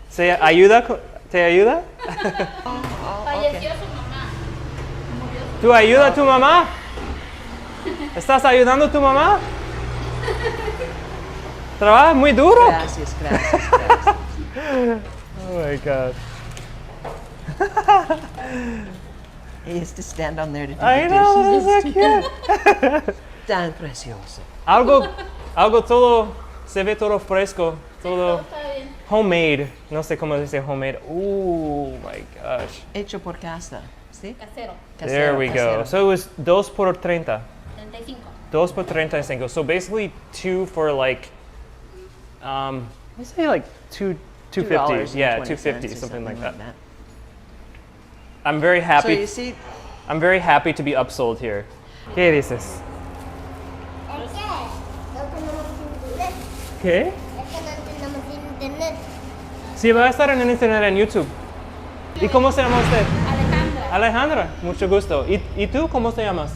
Speaker 1: ¿Se ayuda? ¿Te ayuda?
Speaker 5: Falleció su mamá.
Speaker 1: ¿Tú ayudas a tu mamá? ¿Estás ayudando a tu mamá? ¿Trabajas muy duro?
Speaker 2: Gracias, gracias, gracias.
Speaker 1: Oh my God.
Speaker 2: He used to stand on there to do
Speaker 1: I
Speaker 2: the
Speaker 1: know,
Speaker 2: dishes.
Speaker 1: that's so cute.
Speaker 2: Tan precioso.
Speaker 1: Algo todo, se ve todo fresco, todo
Speaker 5: Está bien.
Speaker 1: homemade. No sé cómo dice homemade. Oh my gosh.
Speaker 2: Hecho por casa. ¿Sí?
Speaker 5: Casero.
Speaker 1: There
Speaker 2: Casero,
Speaker 1: we go.
Speaker 2: casero.
Speaker 1: So it was 2 por 30.
Speaker 5: 35.
Speaker 1: 2 por 35. So basically 2 for like, let's say like $2.50. Yeah, $2.50,
Speaker 2: or
Speaker 1: something like that. I'm very
Speaker 2: So
Speaker 1: happy.
Speaker 2: you see,
Speaker 1: I'm very happy to be upsold here. ¿Qué dices? ¿Qué? Sí, va a estar en el internet, en YouTube. ¿Y cómo se llama usted?
Speaker 5: Alejandra.
Speaker 1: Alejandra, mucho gusto. ¿Y tú cómo te llamas?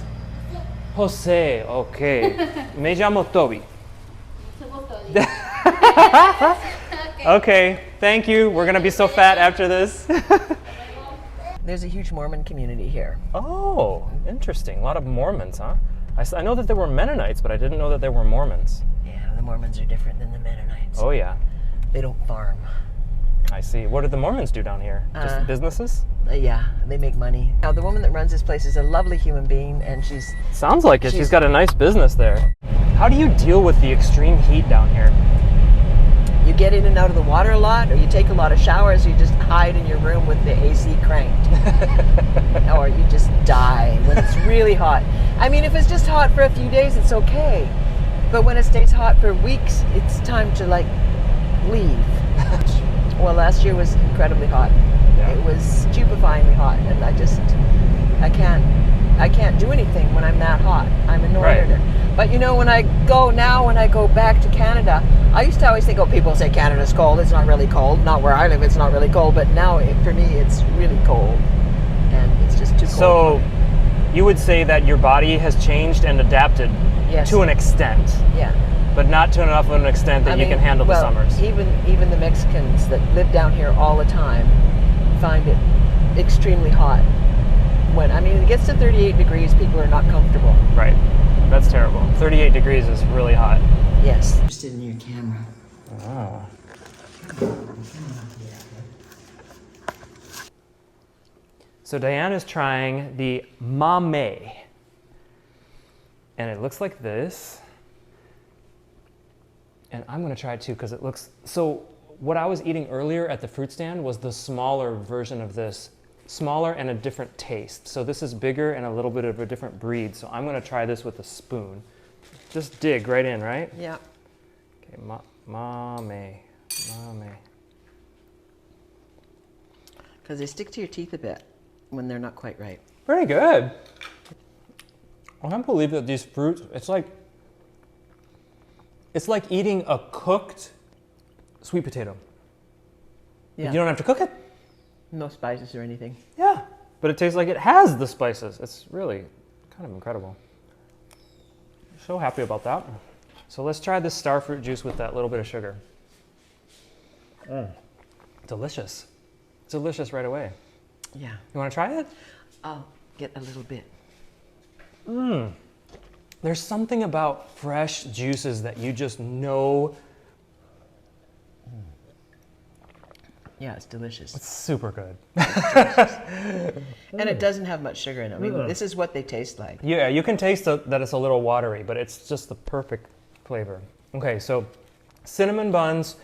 Speaker 1: José, ok. Me llamo Toby.
Speaker 5: Mucho gusto.
Speaker 1: Okay, thank you. We're gonna be so fat after this.
Speaker 2: there's a huge Mormon community here.
Speaker 1: Oh, interesting. A lot of Mormons, huh? I know that there were Mennonites, but I didn't know that there were Mormons.
Speaker 2: Yeah, the Mormons are different than the Mennonites.
Speaker 1: Oh yeah,
Speaker 2: They don't farm.
Speaker 1: I see. What do the Mormons do down here? Just businesses?
Speaker 2: Yeah, they make money. Now, the woman that runs this place is a lovely human being, and she's
Speaker 1: Sounds like it. She's
Speaker 2: She's-
Speaker 1: got a nice business there. How do you deal with the extreme heat down here?
Speaker 2: you get in and out of the water a lot, or you take a lot of showers, you just hide in your room with the AC cranked. Or you just die when it's really hot. I mean, if it's just hot for a few days, it's okay. But when it stays hot for weeks, it's time to like leave. Well, last year was incredibly hot.
Speaker 1: Yeah.
Speaker 2: It was stupefyingly hot, and I can't do anything when I'm that hot. I'm a northerner. But you know, when I go back to Canada, I used to always think, oh, people say Canada's cold. It's not really cold. Not where I live, it's not really cold. But now, for me, it's really cold, and it's just too cold.
Speaker 1: So, you would say that your body has changed and adapted
Speaker 2: Yes.
Speaker 1: to an extent,
Speaker 2: Yeah.
Speaker 1: but not to enough of an extent that
Speaker 2: I
Speaker 1: you
Speaker 2: mean,
Speaker 1: can handle the
Speaker 2: well,
Speaker 1: summers.
Speaker 2: Even the Mexicans that live down here all the time find it extremely hot. When it gets to 38 degrees, people are not comfortable.
Speaker 1: Right. That's terrible. 38 degrees is really hot.
Speaker 2: Yes. Interested in your camera.
Speaker 1: Oh. So Diane is trying the mame. And it looks like this. And I'm gonna try it too because it looks, so what I was eating earlier at the fruit stand was the smaller version of this. Smaller and a different taste. So this is bigger and a little bit of a different breed. So I'm gonna try this with a spoon. Just dig right in, right?
Speaker 2: Yeah.
Speaker 1: Okay, mame.
Speaker 2: Because they stick to your teeth a bit when they're not quite right.
Speaker 1: Pretty good. I can't believe that these fruits, it's like eating a cooked sweet potato. But
Speaker 2: Yeah.
Speaker 1: you don't have to cook it.
Speaker 2: No spices or anything.
Speaker 1: Yeah. But it tastes like it has the spices. It's really kind of incredible. So happy about that. So let's try this starfruit juice with that little bit of sugar. Delicious. Delicious right away.
Speaker 2: Yeah.
Speaker 1: You want to try it?
Speaker 2: I'll get a little bit.
Speaker 1: There's something about fresh juices that you just know.
Speaker 2: Yeah, it's delicious.
Speaker 1: It's super good.
Speaker 2: And it doesn't have much sugar in it. I mean, this is what they taste like.
Speaker 1: Yeah, you can taste that it's a little watery, but it's just the perfect flavor. Okay, so cinnamon buns,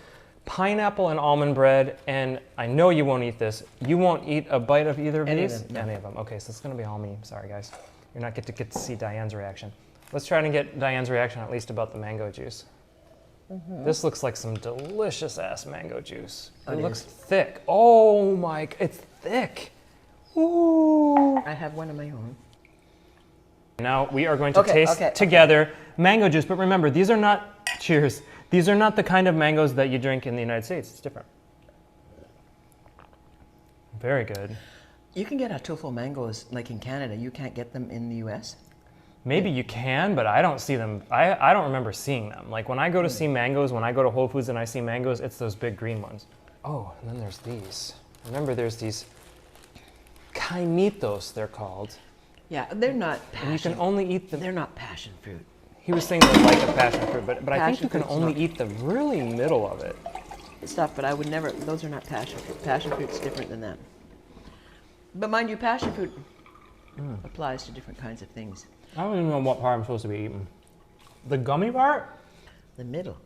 Speaker 1: pineapple and almond bread, and I know you won't eat this. You won't eat a bite of either of
Speaker 2: Any of
Speaker 1: these?
Speaker 2: them, no.
Speaker 1: Any of them. Okay, so it's gonna be all me. Sorry, guys. You're not get to see Diane's reaction. Let's try to get Diane's reaction at least about the mango juice. This looks like some delicious ass mango juice. It looks thick. Oh my, it's thick. Ooh.
Speaker 2: I have one of my own.
Speaker 1: Now we are going to
Speaker 2: Okay,
Speaker 1: taste
Speaker 2: okay,
Speaker 1: together mango juice, but remember, these are not, cheers, these are not the kind of mangoes that you drink in the United States. It's different. Very good.
Speaker 2: You can get Atufo mangoes like in Canada. You can't get them in the US.
Speaker 1: Maybe you can, but I don't see them. I don't remember seeing them. Like when I go to see mangoes, when I go to Whole Foods and I see mangoes, it's those big green ones. Oh, and then there's these. Remember, there's these caimitos, they're called.
Speaker 2: Yeah, they're not
Speaker 1: And you
Speaker 2: passion.
Speaker 1: can only eat them.
Speaker 2: They're not passion fruit.
Speaker 1: He was saying they're like a passion fruit, but I think
Speaker 2: Passion
Speaker 1: you can
Speaker 2: fruit's
Speaker 1: only
Speaker 2: not.
Speaker 1: eat the really middle of it.
Speaker 2: Stuff, but I would never. Those are not passion fruit. Passion fruit's different than that. But mind you, passion fruit applies to different kinds of things.
Speaker 1: I don't even know what part I'm supposed to be eating. The gummy part?
Speaker 2: The middle.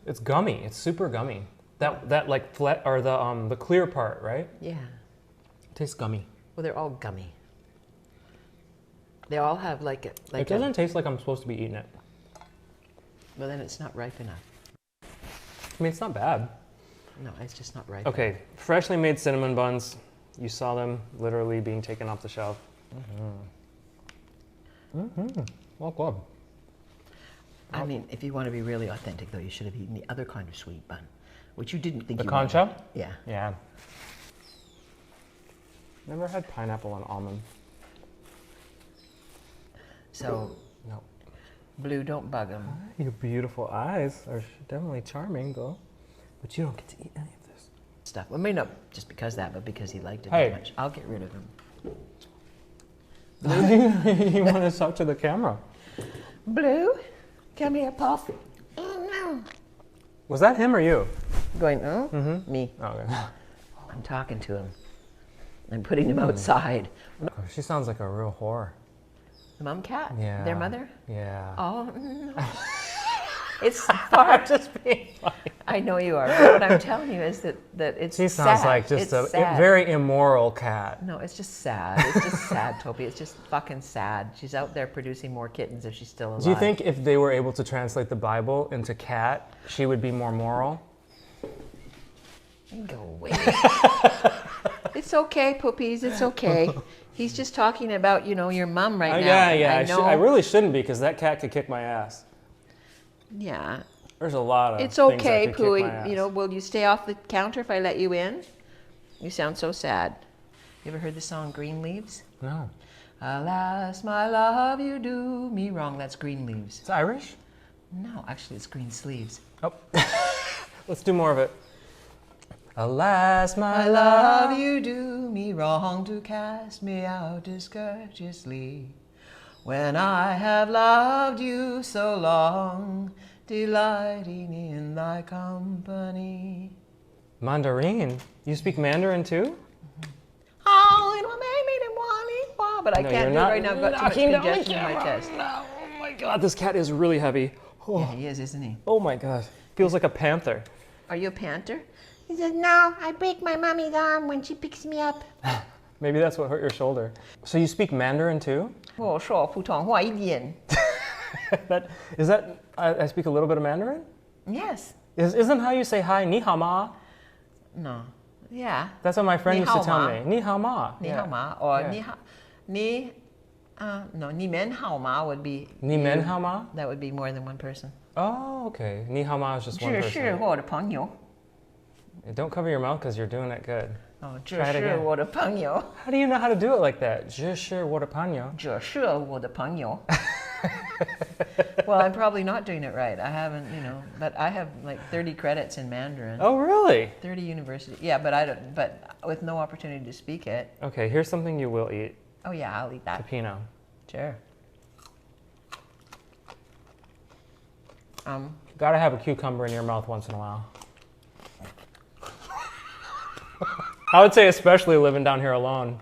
Speaker 1: It's gummy. It's super gummy. That like flat or the clear part, right?
Speaker 2: Yeah.
Speaker 1: It tastes gummy.
Speaker 2: Well, they're all gummy. They all have like a
Speaker 1: It doesn't taste like I'm supposed to be eating it.
Speaker 2: Well, then it's not ripe enough.
Speaker 1: I mean, it's not bad.
Speaker 2: No, it's just not ripe.
Speaker 1: Okay, freshly made cinnamon buns. You saw them literally being taken off the shelf. Well, good.
Speaker 2: I mean, if you want to be really authentic, though, you should have eaten the other kind of sweet bun, which you didn't think
Speaker 1: The
Speaker 2: you
Speaker 1: concha?
Speaker 2: wanted. Yeah.
Speaker 1: Yeah. Never had pineapple and almond.
Speaker 2: So,
Speaker 1: No.
Speaker 2: Blue, don't bug them.
Speaker 1: Your beautiful eyes are definitely charming, though. But you don't get to eat any of this.
Speaker 2: Stuff. Well, maybe not just because that, but because he liked it
Speaker 1: Hey.
Speaker 2: that much. I'll get rid of him.
Speaker 1: You want to talk to the camera.
Speaker 2: Blue, come here, Puff. Oh, no.
Speaker 1: Was that him or you?
Speaker 2: Going, oh? Me.
Speaker 1: Oh, okay.
Speaker 2: I'm talking to him. I'm putting him outside.
Speaker 1: She sounds like a real whore.
Speaker 2: The mom cat?
Speaker 1: Yeah.
Speaker 2: Their mother?
Speaker 1: Yeah.
Speaker 2: Oh, no. It's far.
Speaker 1: Just being funny.
Speaker 2: I know you are. But what I'm telling you is that it's
Speaker 1: She sounds
Speaker 2: sad.
Speaker 1: like just
Speaker 2: It's
Speaker 1: a
Speaker 2: sad.
Speaker 1: very immoral cat.
Speaker 2: No, it's just sad. It's just sad, Toby. It's just fucking sad. She's out there producing more kittens if she's still alive.
Speaker 1: Do you think if they were able to translate the Bible into cat, she would be more moral?
Speaker 2: Go away. It's okay, poopies. It's okay. He's just talking about, your mom right now.
Speaker 1: Yeah.
Speaker 2: I know.
Speaker 1: I really shouldn't be because that cat could kick my ass.
Speaker 2: Yeah.
Speaker 1: There's a lot of
Speaker 2: It's
Speaker 1: things
Speaker 2: okay,
Speaker 1: that could kick my ass.
Speaker 2: Pooey. Will you stay off the counter if I let you in? You sound so sad. You ever heard the song Green Leaves?
Speaker 1: No.
Speaker 2: Alas, my love, you do me wrong. That's Green Leaves.
Speaker 1: It's Irish?
Speaker 2: No, actually, it's Green Sleeves.
Speaker 1: Oh. Let's do more of it. Alas, my
Speaker 2: I love you, do me wrong to cast me out discourteously. When I have loved you so long, delighting in thy company.
Speaker 1: Mandarin? You speak Mandarin too?
Speaker 2: Oh, it will make me the one. But I
Speaker 1: No,
Speaker 2: can't
Speaker 1: you're
Speaker 2: do
Speaker 1: not
Speaker 2: it right now. I've got too much
Speaker 1: knocking down the
Speaker 2: congestion in my
Speaker 1: camera.
Speaker 2: chest.
Speaker 1: No, oh my God, this cat is really heavy. Oh,
Speaker 2: Yeah, he is, isn't he?
Speaker 1: oh my God. Feels like a panther.
Speaker 2: Are you a panther?
Speaker 4: He says, no, I break my mommy's arm when she picks me up.
Speaker 1: Maybe that's what hurt your shoulder. So you speak Mandarin too?
Speaker 2: 我说普通话一点.
Speaker 1: I speak a little bit of Mandarin?
Speaker 2: Yes.
Speaker 1: Isn't how you say hi, ni hao ma?
Speaker 2: No. Yeah.
Speaker 1: That's what my friend
Speaker 2: Ni
Speaker 1: used to
Speaker 2: hao
Speaker 1: tell
Speaker 2: ma.
Speaker 1: me. Ni hao ma.
Speaker 2: Ni
Speaker 1: Yeah.
Speaker 2: hao ma or
Speaker 1: Yeah.
Speaker 2: ni hao. Ni No, ni men hao ma would be.
Speaker 1: Ni men hao ma?
Speaker 2: That would be more than one person.
Speaker 1: Oh, okay. Ni hao ma is just one person.
Speaker 2: 这是我的朋友.
Speaker 1: Don't cover your mouth because you're doing it good. 这
Speaker 2: Try
Speaker 1: 是
Speaker 2: it again. 我的朋友.
Speaker 1: How do you know how to do it like that? 这是我的朋友.
Speaker 2: 这是我的朋友. Well, I'm probably not doing it right. I haven't, but I have like 30 credits in Mandarin.
Speaker 1: Oh, really?
Speaker 2: 30 university. Yeah, but I don't. But with no opportunity to speak it.
Speaker 1: Okay, here's something you will eat.
Speaker 2: Oh yeah, I'll eat that.
Speaker 1: Pepino.
Speaker 2: Sure.
Speaker 1: Gotta have a cucumber in your mouth once in a while. I would say especially living down here alone.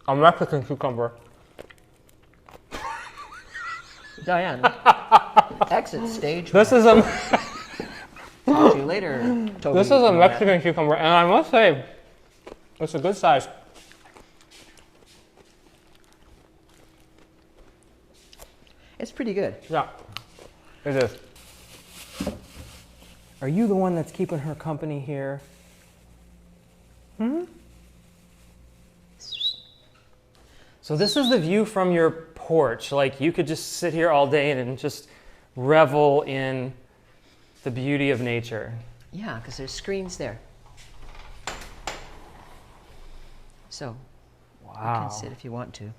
Speaker 1: A Mexican cucumber.
Speaker 2: Diane, exit stage.
Speaker 1: This is a
Speaker 2: Talk to you later, Toby.
Speaker 1: this is a Mexican cucumber, and I must say, it's a good size.
Speaker 2: It's pretty good.
Speaker 1: Yeah, it is. Are you the one that's keeping her company here? So this is the view from your porch. Like you could just sit here all day and just revel in the beauty of nature.
Speaker 2: Yeah, because there's screens there. So you
Speaker 1: Wow.
Speaker 2: can sit if you want to.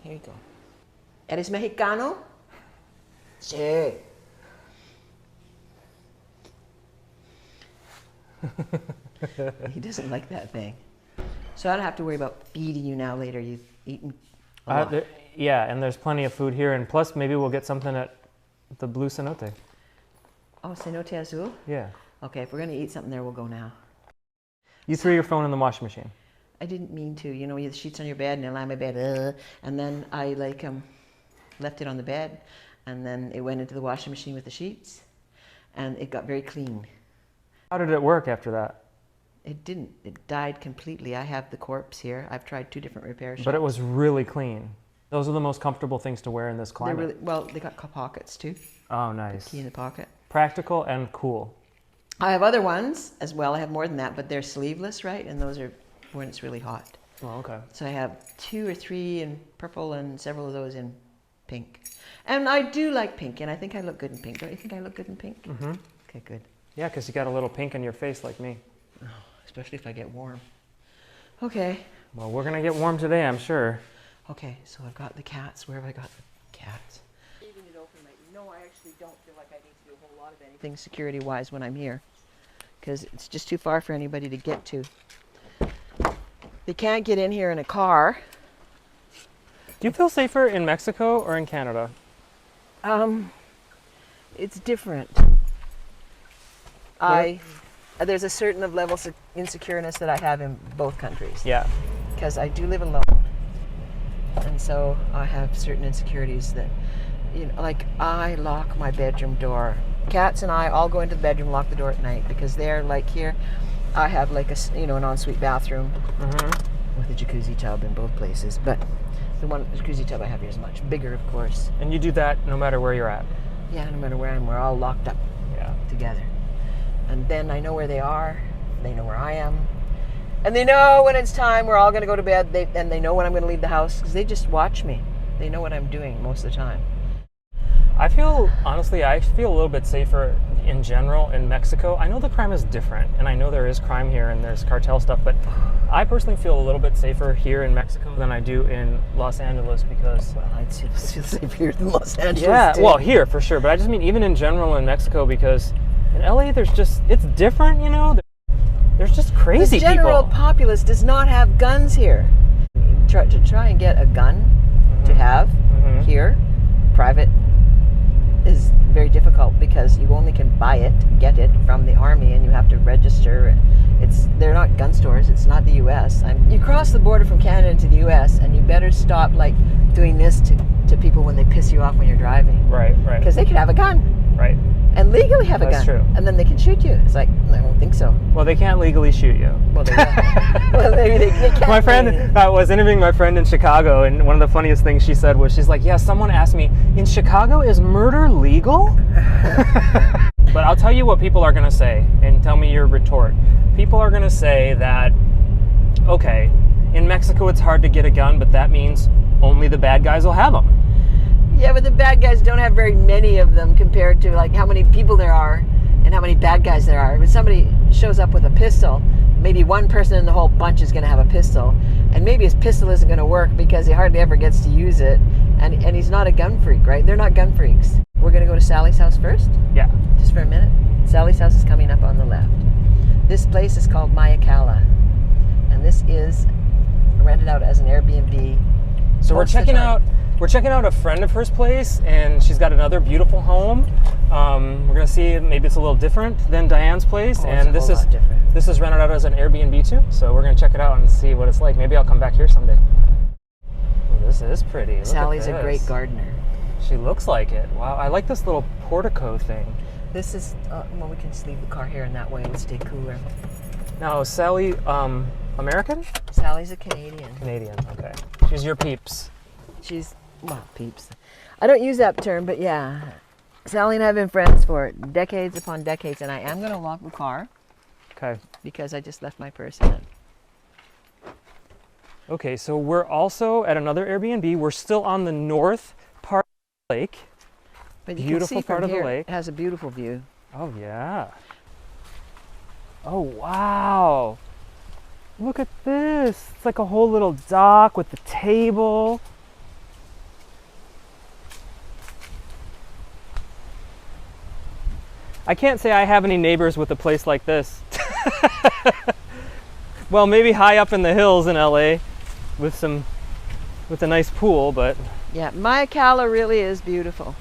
Speaker 2: Here you go. ¿Eres mexicano? Sí. He doesn't like that thing. So I don't have to worry about feeding you now later. You've eaten a lot.
Speaker 1: Yeah, and there's plenty of food here, and plus maybe we'll get something at the Blue Cenote.
Speaker 2: Oh, Cenote Azul?
Speaker 1: Yeah.
Speaker 2: Okay, if we're going to eat something there, we'll go now.
Speaker 1: You threw your phone in the washing machine.
Speaker 2: I didn't mean to. You have the sheets on your bed, and I lie on my bed, and then I left it on the bed, and then it went into the washing machine with the sheets, and it got very clean.
Speaker 1: How did it work after that?
Speaker 2: It didn't. It died completely. I have the corpse here. I've tried 2 different repair shops.
Speaker 1: But it was really clean. Those are the most comfortable things to wear in this climate.
Speaker 2: They got pockets too.
Speaker 1: Oh, nice.
Speaker 2: Key in the pocket.
Speaker 1: Practical and cool.
Speaker 2: I have other ones as well. I have more than that, but they're sleeveless, right? And those are when it's really hot.
Speaker 1: Oh, okay.
Speaker 2: So I have 2 or 3 in purple and several of those in pink. And I do like pink, and I think I look good in pink. Don't you think I look good in pink? Mm-hmm. Okay, good.
Speaker 1: Yeah, because you got a little pink in your face like me.
Speaker 2: Oh, especially if I get warm. Okay.
Speaker 1: Well, we're going to get warm today, I'm sure.
Speaker 2: Okay, so I've got the cats. Where have I got the cats? Leaving it open, I actually don't feel like I need to do a whole lot of anything security-wise when I'm here, because it's just too far for anybody to get to. They can't get in here in a car.
Speaker 1: Do you feel safer in Mexico or in Canada?
Speaker 2: It's different. There's a certain level of insecureness that I have in both countries.
Speaker 1: Yeah.
Speaker 2: Because I do live alone, and so I have certain insecurities that, like I lock my bedroom door. Cats and I all go into the bedroom, lock the door at night, because they're like here. I have like an ensuite bathroom with a jacuzzi tub in both places, but the jacuzzi tub I have here is much bigger, of course.
Speaker 1: And you do that no matter where you're at?
Speaker 2: Yeah, no matter where I am, we're all locked up together. And then I know where they are, they know where I am, and they know when it's time we're all going to go to bed, and they know when I'm going to leave the house, because they just watch me. They know what I'm doing most of the time.
Speaker 1: Honestly, I feel a little bit safer in general in Mexico. I know the crime is different, and I know there is crime here and there's cartel stuff, but I personally feel a little bit safer here in Mexico than I do in Los Angeles because...
Speaker 2: Well, I'd feel safer here than Los Angeles.
Speaker 1: Yeah,
Speaker 2: too.
Speaker 1: well, here for sure, but I just mean even in general in Mexico, because in LA it's different, There's just crazy people.
Speaker 2: The general populace does not have guns here. To try and get a gun to have here, private, is very difficult because you only can get it from the army, and you have to register. They're not gun stores. It's not the U.S. You cross the border from Canada into the U.S. and you better stop doing this to people when they piss you off when you're driving.
Speaker 1: Right.
Speaker 2: Because they could have a gun.
Speaker 1: Right.
Speaker 2: And legally have a gun.
Speaker 1: That's true.
Speaker 2: And then they can shoot you. It's like, I don't think so.
Speaker 1: Well, they can't legally shoot you.
Speaker 2: Well, they will. Well, maybe they can't.
Speaker 1: My friend was interviewing my friend in Chicago, and one of the funniest things she said was, she's like, yeah, someone asked me, in Chicago, is murder legal? But I'll tell you what people are going to say, and tell me your retort. People are going to say that, okay, in Mexico it's hard to get a gun, but that means only the bad guys will have them.
Speaker 2: Yeah, but the bad guys don't have very many of them compared to like how many people there are and how many bad guys there are. When somebody shows up with a pistol, maybe one person in the whole bunch is going to have a pistol, and maybe his pistol isn't going to work because he hardly ever gets to use it, and he's not a gun freak, right? They're not gun freaks. We're going to go to Sally's house first?
Speaker 1: Yeah.
Speaker 2: Just for a minute. Sally's house is coming up on the left. This place is called Mayacala, and this is rented out as an Airbnb.
Speaker 1: So we're
Speaker 2: most of the
Speaker 1: checking
Speaker 2: time.
Speaker 1: out a friend of hers place, and she's got another beautiful home. We're gonna see, maybe it's a little different than Diane's place,
Speaker 2: Oh, it's
Speaker 1: and
Speaker 2: a whole lot different.
Speaker 1: this is rented out as an Airbnb too. So we're gonna check it out and see what it's like. Maybe I'll come back here someday. Oh, this is pretty. Look at
Speaker 2: Sally's a
Speaker 1: this.
Speaker 2: great gardener.
Speaker 1: She looks like it. Wow, I like this little portico thing.
Speaker 2: This is, well, we can just leave the car here and that way it'll stay cooler.
Speaker 1: Now, is Sally American?
Speaker 2: Sally's a Canadian.
Speaker 1: Canadian. Okay. She's your peeps.
Speaker 2: She's, well, peeps. I don't use that term, but yeah. Sally and I have been friends for decades upon decades, and I am going to lock the car
Speaker 1: Okay.
Speaker 2: because I just left my purse in it.
Speaker 1: Okay, so we're also at another Airbnb. We're still on the north part of the lake.
Speaker 2: But you
Speaker 1: Beautiful
Speaker 2: can see from
Speaker 1: part of the
Speaker 2: here,
Speaker 1: lake.
Speaker 2: it has a beautiful view.
Speaker 1: Oh, yeah. Oh, wow. Look at this. It's like a whole little dock with the table. I can't say I have any neighbors with a place like this. Well, maybe high up in the hills in LA with a nice pool, but
Speaker 2: Yeah, Mayacala really is beautiful.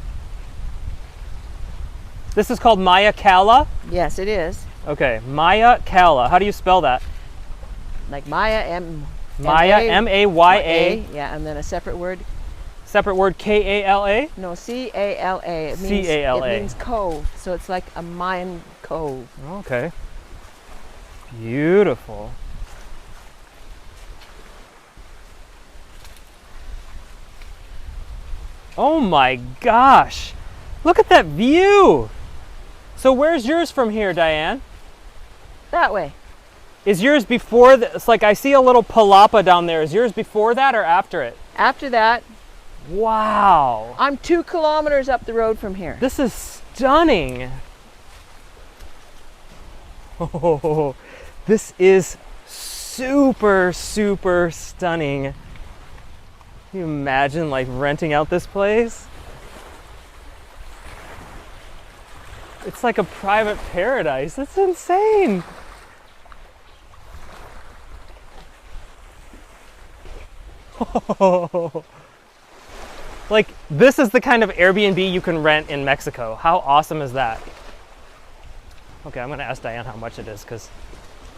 Speaker 1: this is called Mayacala.
Speaker 2: Yes, it is.
Speaker 1: Okay, Mayacala. How do you spell that?
Speaker 2: Like Maya,
Speaker 1: Maya, M-A-Y-A.
Speaker 2: Yeah, and then a separate word.
Speaker 1: Separate word, K-A-L-A.
Speaker 2: No, C-A-L-A. It means,
Speaker 1: C-A-L-A.
Speaker 2: It means cove, so it's like a Mayan cove.
Speaker 1: Okay. Beautiful. Oh my gosh. Look at that view. So where's yours from here, Diane?
Speaker 2: That way.
Speaker 1: Is yours before it's like I see a little palapa down there. Is yours before that or after it?
Speaker 2: After that,
Speaker 1: Wow.
Speaker 2: I'm 2 kilometers up the road from here.
Speaker 1: This is stunning. Oh, this is super, super stunning. Can you imagine like renting out this place? It's like a private paradise. It's insane. Like, this is the kind of Airbnb you can rent in Mexico. How awesome is that? Okay, I'm gonna ask Diane how much it is because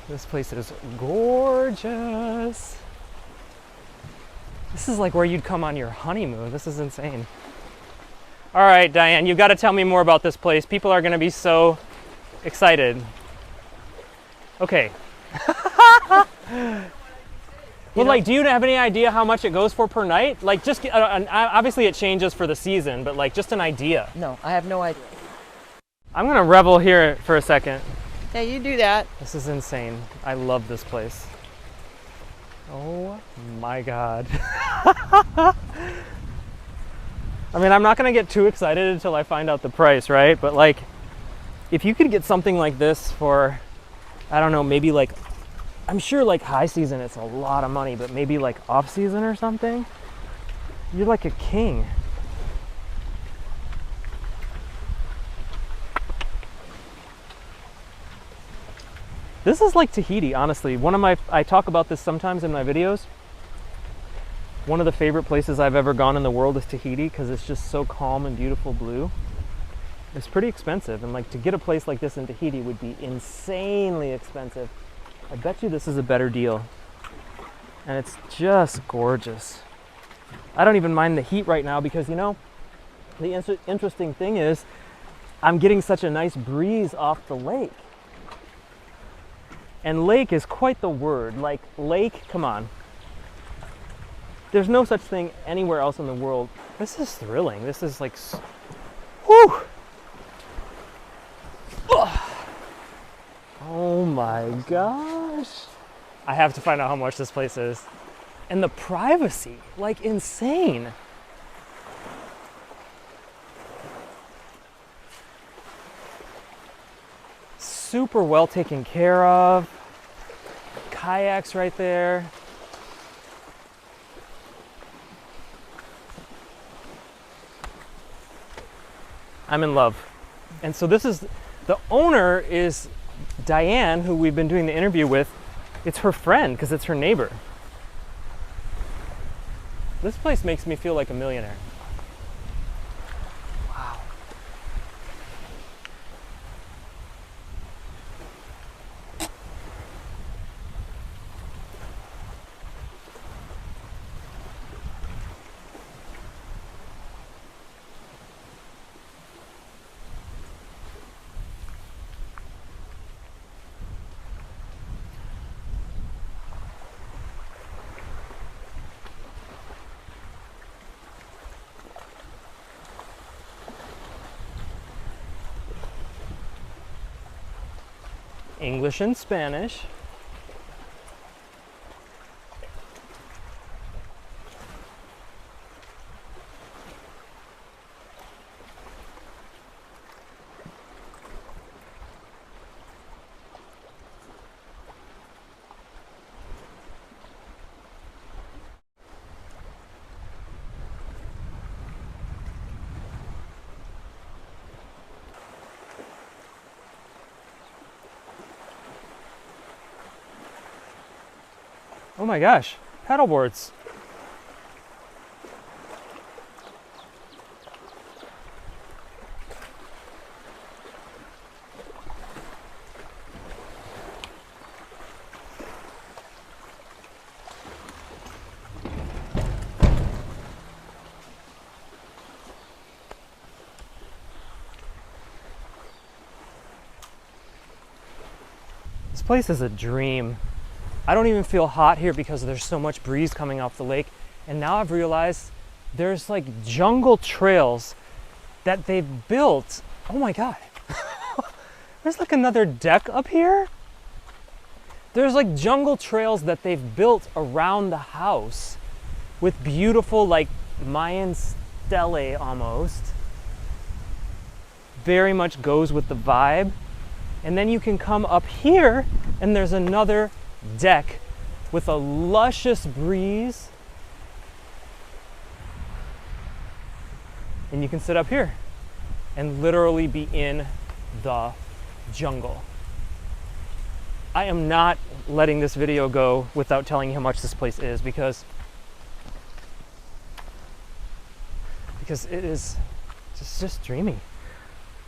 Speaker 1: this place is gorgeous. This is like where you'd come on your honeymoon. This is insane. All right, Diane, you've got to tell me more about this place. People are gonna be so excited. Okay. Well, like, do you have any idea how much it goes for per night? Like, just obviously it changes for the season, but like, just an idea.
Speaker 2: No, I have no idea.
Speaker 1: I'm gonna revel here for a second.
Speaker 2: Hey, you do that.
Speaker 1: This is insane. I love this place. Oh my God. I mean, I'm not gonna get too excited until I find out the price, right? But like, if you could get something like this for, I don't know, maybe like, I'm sure like high season it's a lot of money, but maybe like off season or something, you're like a king. This is like Tahiti, honestly. I talk about this sometimes in my videos. One of the favorite places I've ever gone in the world is Tahiti because it's just so calm and beautiful blue. It's pretty expensive, and like to get a place like this in Tahiti would be insanely expensive. I bet you this is a better deal. And it's just gorgeous. I don't even mind the heat right now because, you know, the interesting thing is I'm getting such a nice breeze off the lake. And lake is quite the word. Like, lake, come on. There's no such thing anywhere else in the world. This is thrilling. This is like, whew. Oh my gosh. I have to find out how much this place is. And the privacy, like insane. Super well taken care of. Kayaks right there. I'm in love. And so this is, the owner is Diane, who we've been doing the interview with. It's her friend, because it's her neighbor. This place makes me feel like a millionaire. Wow. English and Spanish. Oh my gosh, paddleboards. This place is a dream. I don't even feel hot here because there's so much breeze coming off the lake. And now I've realized there's like jungle trails that they've built. Oh my God. There's like another deck up here. There's like jungle trails that they've built around the house with beautiful like Mayan stele almost. Very much goes with the vibe. And then you can come up here and there's another deck with a luscious breeze, and you can sit up here and literally be in the jungle. I am not letting this video go without telling you how much this place is because it is just dreamy.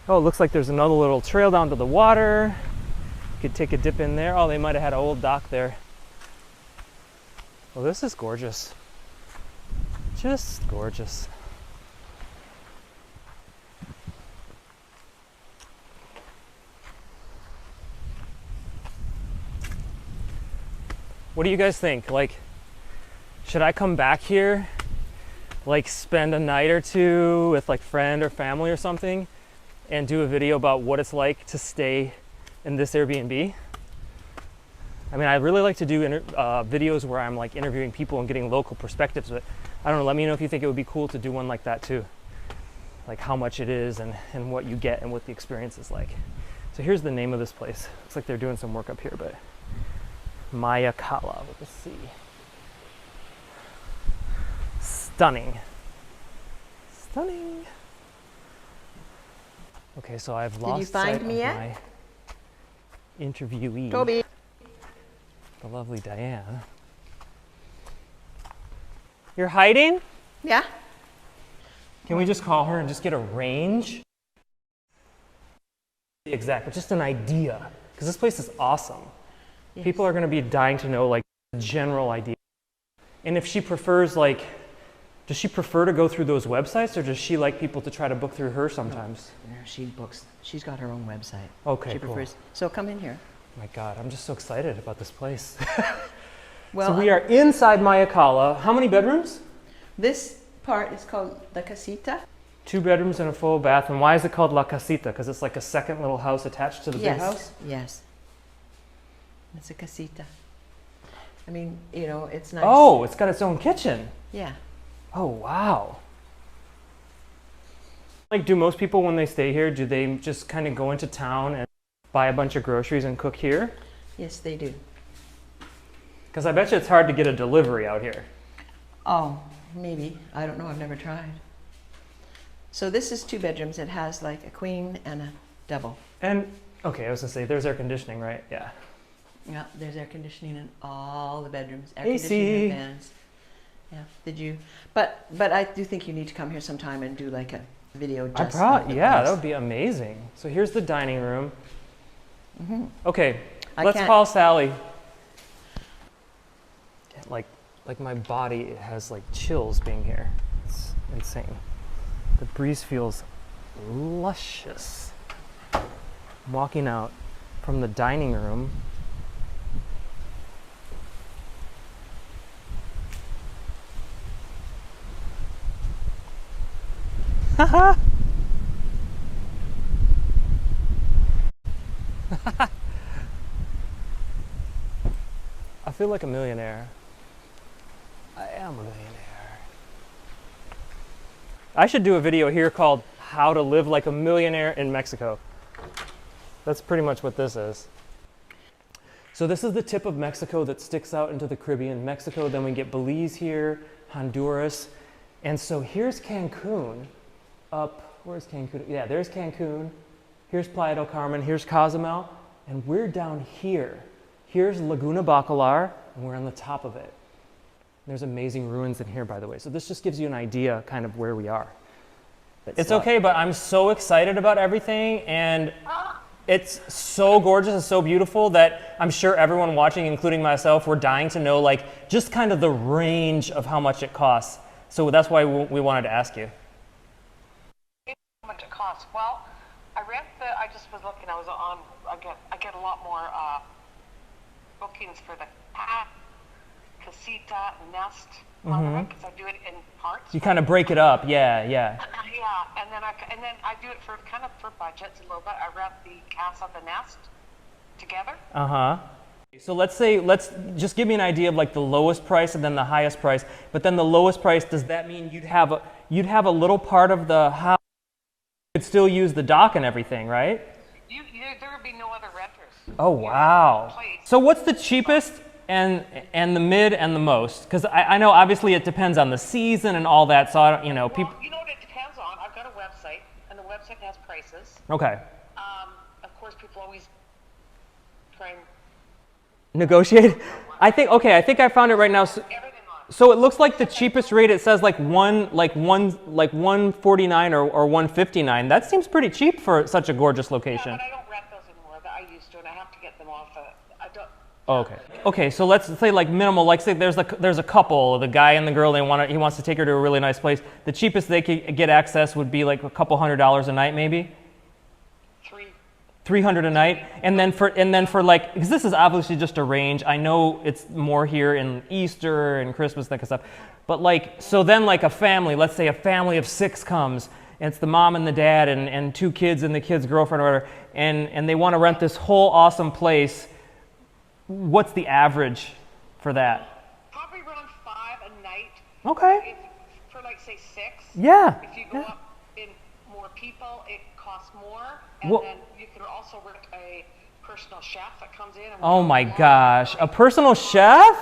Speaker 1: Oh, it looks like there's another little trail down to the water. Could take a dip in there. Oh, they might have had an old dock there. Well, this is gorgeous. Just gorgeous. What do you guys think? Like, should I come back here? Like, spend a night or two with like friend or family or something and do a video about what it's like to stay in this Airbnb? I mean, I really like to do videos where I'm like interviewing people and getting local perspectives, but I don't know, let me know if you think it would be cool to do one like that too. Like how much it is and what you get and what the experience is like. So here's the name of this place. Looks like they're doing some work up here, but Mayacala with a C. Stunning. Stunning. Okay, so I've lost
Speaker 2: Did you find
Speaker 1: sight
Speaker 2: me
Speaker 1: of
Speaker 2: yet?
Speaker 1: my interviewee,
Speaker 2: Toby.
Speaker 1: the lovely Diane. You're hiding?
Speaker 2: Yeah?
Speaker 1: Can we just call her and just get a range? Exact, but just an idea, because this place is awesome.
Speaker 2: Yes.
Speaker 1: People are going to be dying to know like the general idea. And if she prefers like, does she prefer to go through those websites, or does she like people to try to book through her sometimes?
Speaker 2: No, she books. She's got her own website.
Speaker 1: Okay,
Speaker 2: She
Speaker 1: cool.
Speaker 2: prefers. So come in here.
Speaker 1: My God, I'm just so excited about this place.
Speaker 2: Well,
Speaker 1: So we are inside Mayacala. How many bedrooms?
Speaker 2: this part is called the casita.
Speaker 1: 2 bedrooms and a full bath. And why is it called La Casita? Because it's like a second little house attached to the big house?
Speaker 2: Yes. It's a casita. I mean, you know, it's nice.
Speaker 1: Oh, it's got its own kitchen.
Speaker 2: Yeah.
Speaker 1: Oh, wow. Like, do most people when they stay here, do they just kind of go into town and buy a bunch of groceries and cook here?
Speaker 2: Yes, they do.
Speaker 1: Because I bet you it's hard to get a delivery out here.
Speaker 2: Oh, maybe. I don't know. I've never tried. So this is 2 bedrooms. It has like a queen and a double.
Speaker 1: And, okay, I was gonna say, there's air conditioning, right? Yeah.
Speaker 2: Yeah, there's air conditioning in all the bedrooms. Air
Speaker 1: AC.
Speaker 2: conditioning and fans. Yeah. Did you? But I do think you need to come here sometime and do like a video. Just of the
Speaker 1: Yeah,
Speaker 2: place.
Speaker 1: that would be amazing. So here's the dining room.
Speaker 2: Mm-hmm.
Speaker 1: Okay,
Speaker 2: I
Speaker 1: let's
Speaker 2: can't-
Speaker 1: call Sally. Like my body has like chills being here. It's insane. The breeze feels luscious. I'm walking out from the dining room. Haha. I feel like a millionaire. I am a millionaire. I should do a video here called How to Live Like a Millionaire in Mexico. That's pretty much what this is. So this is the tip of Mexico that sticks out into the Caribbean. Mexico, then we get Belize here, Honduras. And so here's Cancun up, where's Cancun? Yeah, there's Cancun. Here's Playa del Carmen, here's Cozumel, and we're down here. Here's Laguna Bacalar, and we're on the top of it. There's amazing ruins in here, by the way. So this just gives you an idea kind of where we are. It's okay, but I'm so excited about everything, and it's so gorgeous and so beautiful that I'm sure everyone watching, including myself, we're dying to know like just kind of the range of how much it costs. So that's why we wanted to ask you.
Speaker 6: How much it costs? Well, I just was looking. I get a lot more bookings for the casita, nest, because I do it in parts.
Speaker 1: You kind of break it up, yeah.
Speaker 6: Yeah, and then I do it for budgets a little bit. I rent the casa, the nest, together.
Speaker 1: So let's just give me an idea of like the lowest price and then the highest price. But then the lowest price, does that mean you'd have a little part of the house? You could still use the dock and everything, right?
Speaker 6: There would be no other renters.
Speaker 1: Oh wow! So what's the cheapest and the mid and the most? Because I know obviously it depends on the season and all that. So I don't, people.
Speaker 6: Well, you know what it depends on? I've got a website, and the website has prices.
Speaker 1: Okay.
Speaker 6: Of course, people always try and
Speaker 1: Negotiate. I think I found it right now.
Speaker 6: everything on.
Speaker 1: So it looks like the cheapest rate. It says like 149 or 159. That seems pretty cheap for such a gorgeous location.
Speaker 6: Yeah, but I don't rent those anymore. That I used to, and I have to get them off. I don't.
Speaker 1: Oh, okay. Okay, so let's say like minimal. Like say there's a couple, the guy and the girl. He wants to take her to a really nice place. The cheapest they could get access would be like a couple $100 a night, maybe. $300 a night, and then for like, because this is obviously just a range. I know it's more here in Easter and Christmas, that kind of stuff. But like, so then like a family, let's say a family of 6 comes, and it's the mom and the dad and 2 kids and the kid's girlfriend or whatever, and they want to rent this whole awesome place. What's the average for that?
Speaker 6: Probably around 5 a night.
Speaker 1: Okay.
Speaker 6: For like say 6.
Speaker 1: Yeah.
Speaker 6: If you go up in more people, it costs more, and
Speaker 1: Well,
Speaker 6: then you could also rent a personal chef that comes in. And
Speaker 1: oh my gosh, a personal chef?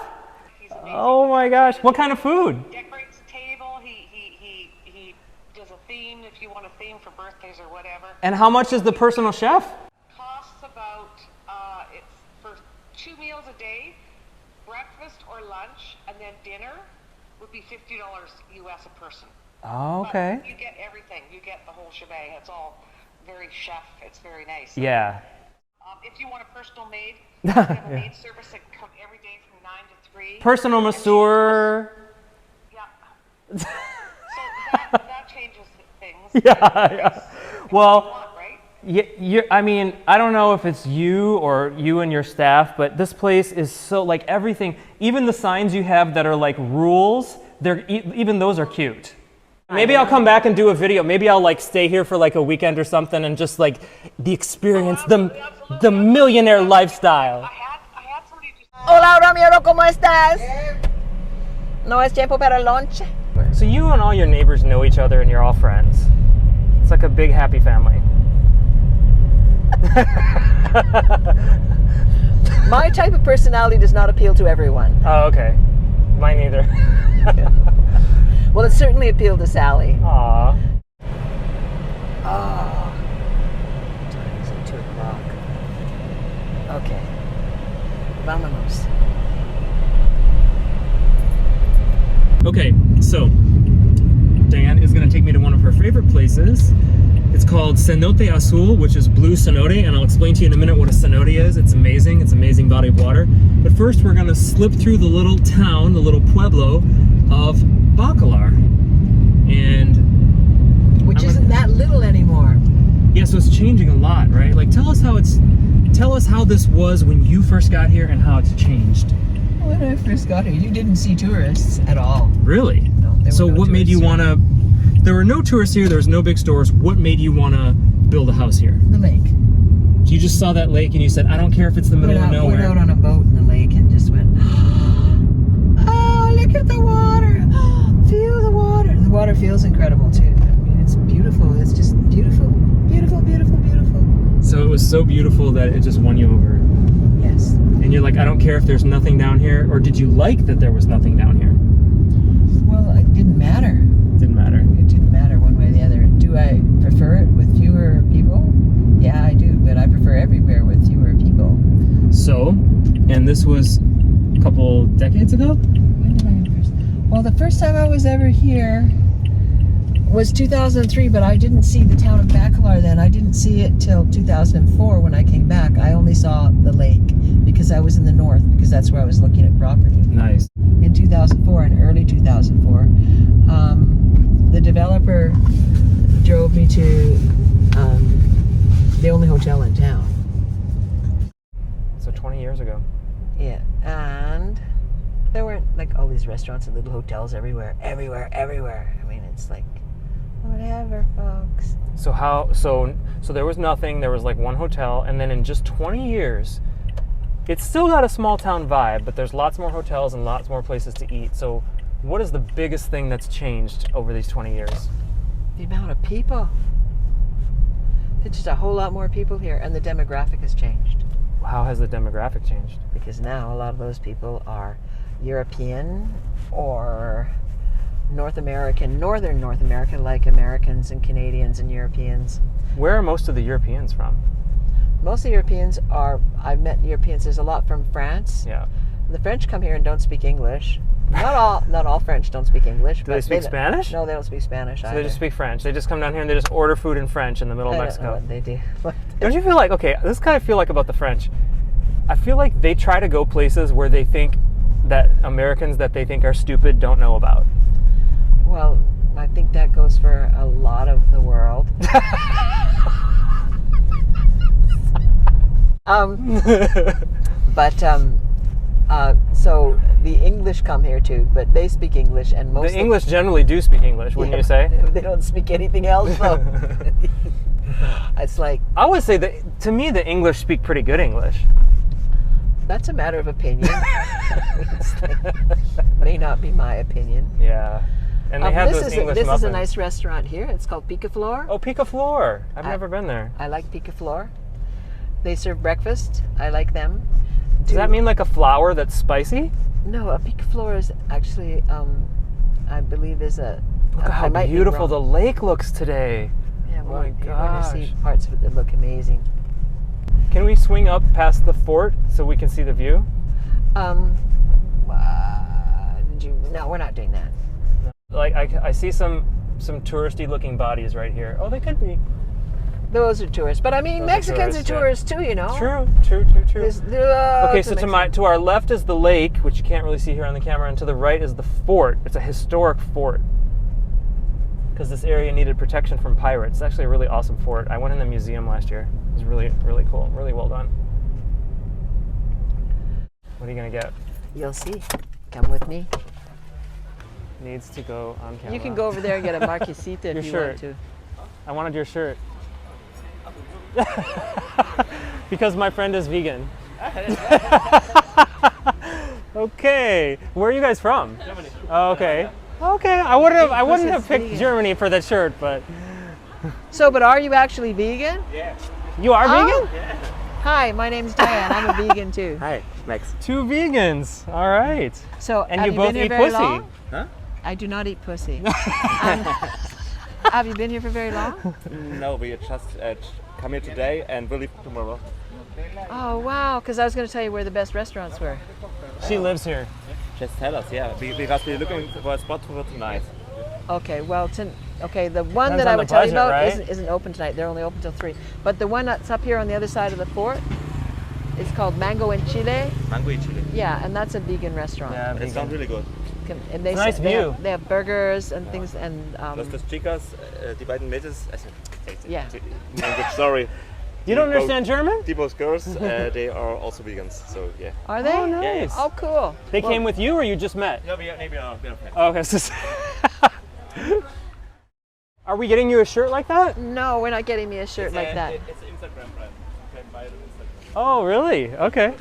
Speaker 6: He's amazing.
Speaker 1: Oh my gosh, what kind of food?
Speaker 6: Decorates the table. He does a theme if you want a theme for birthdays or whatever.
Speaker 1: And how much is the personal chef?
Speaker 6: Costs about it's for 2 meals a day, breakfast or lunch, and then dinner would be $50 US a person.
Speaker 1: Oh, okay.
Speaker 6: But you get everything. You get the whole shebang. It's all very chef. It's very nice.
Speaker 1: Yeah.
Speaker 6: If you want a personal maid, we have a maid service that comes every day from 9 to 3.
Speaker 1: Personal masseur.
Speaker 6: Yeah. So that changes things.
Speaker 1: Yeah. Well,
Speaker 6: Right?
Speaker 1: I mean, I don't know if it's you or you and your staff, but this place is so like everything. Even the signs you have that are like rules, even those are cute. Maybe I'll come back and do a video. Maybe I'll like stay here for like a weekend or something and just like the experience, the millionaire lifestyle.
Speaker 6: I had somebody just
Speaker 2: Hola, Ramiro, ¿cómo estás? No es tiempo para lunch.
Speaker 1: So you and all your neighbors know each other and you're all friends. It's like a big happy family.
Speaker 2: My type of personality does not appeal to everyone.
Speaker 1: Oh, okay. Mine either.
Speaker 2: Well, it certainly appealed to Sally.
Speaker 1: Aw.
Speaker 2: Oh. Time is at 2 o'clock. Okay. Vámonos.
Speaker 1: Okay, so Dan is going to take me to one of her favorite places. It's called Cenote Azul, which is blue cenote, and I'll explain to you in a minute what a cenote is. It's amazing. It's an amazing body of water. But first, we're going to slip through the little town, the little pueblo of Bacalar. And
Speaker 2: Which isn't that little anymore.
Speaker 1: yeah, so it's changing a lot, right? Like, tell us how this was when you first got here and how it's changed.
Speaker 2: When I first got here, you didn't see tourists at all.
Speaker 1: Really?
Speaker 2: No, there were
Speaker 1: So
Speaker 2: no
Speaker 1: what made you
Speaker 2: tourists
Speaker 1: want to? There were no tourists here. There was no big stores. What made you want to build a house here?
Speaker 2: The lake.
Speaker 1: You just saw that lake and you said, I don't care if it's the middle of nowhere.
Speaker 2: Went out on a boat in the lake and just went, oh, look at the water. Feel the water. The water feels incredible too. I mean, it's beautiful. It's just beautiful. Beautiful, beautiful, beautiful.
Speaker 1: So it was so beautiful that it just won you over.
Speaker 2: Yes.
Speaker 1: And you're like, I don't care if there's nothing down here. Or did you like that there was nothing down here?
Speaker 2: Well, it didn't matter.
Speaker 1: Didn't matter.
Speaker 2: It didn't matter one way or the other. Do I prefer it with fewer people? Yeah, I do. But I prefer everywhere with fewer people.
Speaker 1: So, and this was a couple decades ago?
Speaker 2: When did I first? Well, the first time I was ever here was 2003, but I didn't see the town of Bacalar then. I didn't see it till 2004 when I came back. I only saw the lake because I was in the north, because that's where I was looking at property.
Speaker 1: Nice.
Speaker 2: In 2004, in early 2004, the developer drove me to the only hotel in town.
Speaker 1: So 20 years ago.
Speaker 2: Yeah, and there weren't like all these restaurants and little hotels everywhere. I mean, it's like, whatever, folks.
Speaker 1: So there was nothing. There was like one hotel, and then in just 20 years, it's still got a small town vibe, but there's lots more hotels and lots more places to eat. So what is the biggest thing that's changed over these 20 years?
Speaker 2: The amount of people. It's just a whole lot more people here, and the demographic has changed.
Speaker 1: How has the demographic changed?
Speaker 2: Because now a lot of those people are European or northern North American, like Americans and Canadians and Europeans.
Speaker 1: Where are most of the Europeans from?
Speaker 2: Most of the Europeans I've met Europeans, there's a lot from France.
Speaker 1: Yeah.
Speaker 2: The French come here and don't speak English. Not all French don't speak English.
Speaker 1: Do they speak Spanish?
Speaker 2: No, they don't speak Spanish
Speaker 1: So
Speaker 2: either.
Speaker 1: they just speak French. They just come down here and they just order food in French in the middle of
Speaker 2: I don't
Speaker 1: Mexico.
Speaker 2: know what they do.
Speaker 1: Don't you feel like, okay, this is kind of feel like about the French. I feel like they try to go places where they think that Americans that they think are stupid don't know about.
Speaker 2: Well, I think that goes for a lot of the world. So the English come here too, but they speak English, and most
Speaker 1: The English generally do speak English, wouldn't you say?
Speaker 2: They don't speak anything else, though. It's like,
Speaker 1: I would say that, to me, the English speak pretty good English.
Speaker 2: that's a matter of opinion. It's like, may not be my opinion.
Speaker 1: Yeah. And they have those English
Speaker 2: this
Speaker 1: muffins.
Speaker 2: is a nice restaurant here. It's called Picaflor.
Speaker 1: Oh, Picaflor. I've never been there.
Speaker 2: I like Picaflor. They serve breakfast. I like them.
Speaker 1: Does that mean like a flour that's spicy?
Speaker 2: No, a picaflor is actually, I believe, is a.
Speaker 1: Look at how beautiful the lake looks today.
Speaker 2: Yeah, well,
Speaker 1: my
Speaker 2: you're going to see
Speaker 1: gosh.
Speaker 2: parts of it that look amazing.
Speaker 1: Can we swing up past the fort so we can see the view?
Speaker 2: No, we're not doing that.
Speaker 1: Like I see some touristy looking bodies right here. Oh, they could be.
Speaker 2: Those are tourists, but I mean,
Speaker 1: Those are
Speaker 2: Mexicans are
Speaker 1: tourists,
Speaker 2: tourists too, you know.
Speaker 1: True.
Speaker 2: Okay,
Speaker 1: Okay, so to our left is the lake, which you can't really see here on the camera, and to the right is the fort. It's a historic fort because this area needed protection from pirates. It's actually a really awesome fort. I went in the museum last year. It was really, really cool. Really well done. What are you gonna get?
Speaker 2: You'll see. Come with me.
Speaker 1: Needs to go on camera.
Speaker 2: You can go over there and get a marquesita if
Speaker 1: Your
Speaker 2: you
Speaker 1: shirt.
Speaker 2: want to.
Speaker 1: I wanted your shirt. Because my friend is vegan. Okay. Where are you guys from? Germany. Oh, okay. Okay. I wouldn't have picked
Speaker 2: vegan.
Speaker 1: Germany for that shirt, but
Speaker 2: So, but are you actually vegan?
Speaker 1: you are
Speaker 2: Oh.
Speaker 1: vegan?
Speaker 2: Hi, my name's Diane. I'm a vegan too.
Speaker 7: Hi, Max.
Speaker 1: Two vegans. All right.
Speaker 2: So,
Speaker 1: And
Speaker 2: have
Speaker 1: you
Speaker 2: you
Speaker 1: both
Speaker 2: been here
Speaker 1: eat
Speaker 2: very
Speaker 1: pussy.
Speaker 2: long?
Speaker 7: Huh?
Speaker 2: I do not eat pussy. Have you been here for very long?
Speaker 7: No, we just come here today and we'll leave tomorrow.
Speaker 2: Oh wow! Because I was going to tell you where the best restaurants were.
Speaker 1: She lives here.
Speaker 7: Just tell us, yeah. Because we're looking for a spot for tonight.
Speaker 2: Okay, well, okay, the one
Speaker 1: Depends
Speaker 2: that I
Speaker 1: on
Speaker 2: would
Speaker 1: the
Speaker 2: tell you
Speaker 1: budget,
Speaker 2: about
Speaker 1: right?
Speaker 2: isn't open tonight. They're only open till 3. But the one that's up here on the other side of the fort, it's called Mango en Chile.
Speaker 7: Mango y chile.
Speaker 2: Yeah, and that's a vegan restaurant.
Speaker 1: Yeah,
Speaker 7: It sounds really good.
Speaker 2: And they
Speaker 1: It's a nice
Speaker 2: they
Speaker 1: view.
Speaker 2: Have, they have burgers and things and
Speaker 7: Los dos chicas, die beiden Mädels.
Speaker 2: Yeah.
Speaker 7: Language, sorry.
Speaker 1: You don't understand German?
Speaker 7: Die both girls, they are also vegans, so yeah.
Speaker 2: Are they?
Speaker 1: Oh, nice.
Speaker 2: Oh, cool.
Speaker 1: They came with you, or you just met?
Speaker 7: Yeah, maybe a bit of that.
Speaker 1: Oh, okay. So are we getting you a shirt like that?
Speaker 2: No, we're not getting me a shirt like that.
Speaker 7: It's an Instagram brand. You can buy it on Instagram.
Speaker 1: Oh, really? Okay.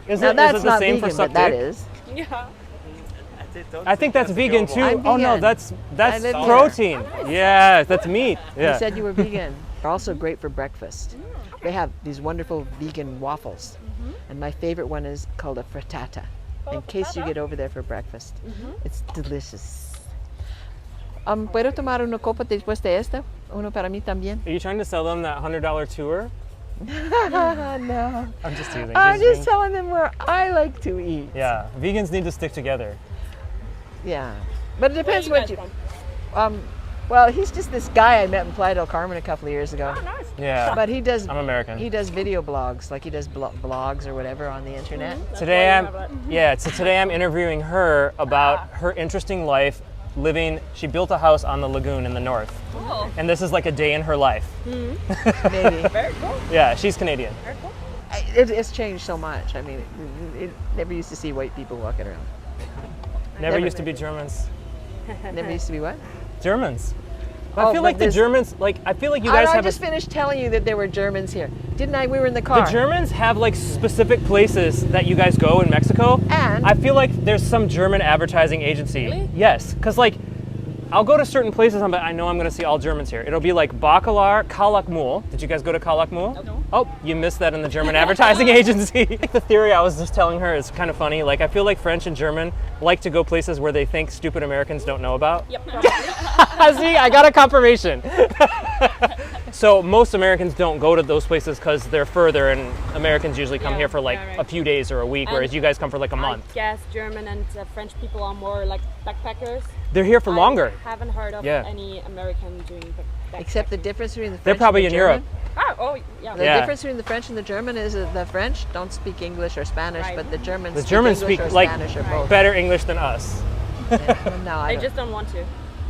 Speaker 1: Is
Speaker 2: Now
Speaker 1: it
Speaker 2: that's
Speaker 1: the
Speaker 2: not
Speaker 1: same
Speaker 2: vegan,
Speaker 1: for suck
Speaker 2: but that
Speaker 1: dick?
Speaker 2: is.
Speaker 1: I think that's vegan too.
Speaker 2: I'm
Speaker 1: Oh no,
Speaker 2: vegan.
Speaker 1: that's
Speaker 2: I live here.
Speaker 1: protein. Yeah, that's meat.
Speaker 2: You
Speaker 1: Yeah.
Speaker 2: said you were vegan. They're also great for breakfast. They have these wonderful vegan waffles. And my favorite one is called a frittata. In case you get over there for breakfast. It's delicious. ¿Puedo tomar una copa después de esta? Uno para mí también.
Speaker 1: Are you trying to sell them that $100 tour?
Speaker 2: No.
Speaker 1: I'm just teasing.
Speaker 2: I'm
Speaker 1: She's
Speaker 2: just telling them where I like to eat.
Speaker 1: Yeah, vegans need to stick together.
Speaker 2: Yeah. But it depends what you. Well, he's just this guy I met in Playa del Carmen a couple of years ago.
Speaker 1: Yeah.
Speaker 2: But he does.
Speaker 1: I'm American.
Speaker 2: He does video blogs, like he does blogs or whatever on the internet.
Speaker 1: Today I'm interviewing her about her interesting life living. She built a house on the lagoon in the north. And this is like a day in her life.
Speaker 2: Maybe.
Speaker 5: Very cool.
Speaker 1: Yeah, she's Canadian.
Speaker 5: Very cool.
Speaker 2: It's changed so much. I mean, it never used to see white people walking around.
Speaker 1: Never
Speaker 2: Never
Speaker 1: used to be Germans.
Speaker 2: Never used to be what?
Speaker 1: Germans.
Speaker 2: Oh,
Speaker 1: I feel
Speaker 2: but
Speaker 1: like the
Speaker 2: this-
Speaker 1: Germans, like I feel like you guys
Speaker 2: I
Speaker 1: have
Speaker 2: just finished telling you that there were Germans here, didn't I? We were in the car.
Speaker 1: the Germans have like specific places that you guys go in Mexico.
Speaker 2: And-
Speaker 1: I feel like there's some German advertising agency.
Speaker 5: Really?
Speaker 1: Yes, because like I'll go to certain places, but I know I'm going to see all Germans here. It'll be like Bacalar, Kalakmul. Did you guys go to Kalakmul?
Speaker 5: No.
Speaker 1: Oh, you missed that in the German advertising agency. Like the theory I was just telling her is kind of funny. Like I feel like French and German like to go places where they think stupid Americans don't know about.
Speaker 5: Yep. Probably.
Speaker 1: See, I got a confirmation. So most Americans don't go to those places because they're further, and Americans usually come
Speaker 5: Yeah,
Speaker 1: here for like
Speaker 5: right.
Speaker 1: a few days or a week, whereas
Speaker 5: And
Speaker 1: you guys come for like a month.
Speaker 5: I guess German and French people are more like backpackers.
Speaker 1: They're here for longer.
Speaker 5: I haven't heard of
Speaker 1: Yeah.
Speaker 5: any American doing backpack.
Speaker 2: Except the difference between the French
Speaker 1: They're probably
Speaker 2: and
Speaker 1: in
Speaker 2: the
Speaker 1: Europe.
Speaker 2: German.
Speaker 5: Oh, yeah.
Speaker 2: The
Speaker 1: Yeah.
Speaker 2: difference between the French and the German is that the French don't speak English or Spanish,
Speaker 5: Right.
Speaker 2: but the Germans
Speaker 1: The
Speaker 2: speak
Speaker 1: Germans
Speaker 2: English
Speaker 1: speak
Speaker 2: or
Speaker 1: like
Speaker 2: Spanish or both.
Speaker 1: better English than us.
Speaker 2: No, I
Speaker 5: They
Speaker 2: don't.
Speaker 5: just don't want to.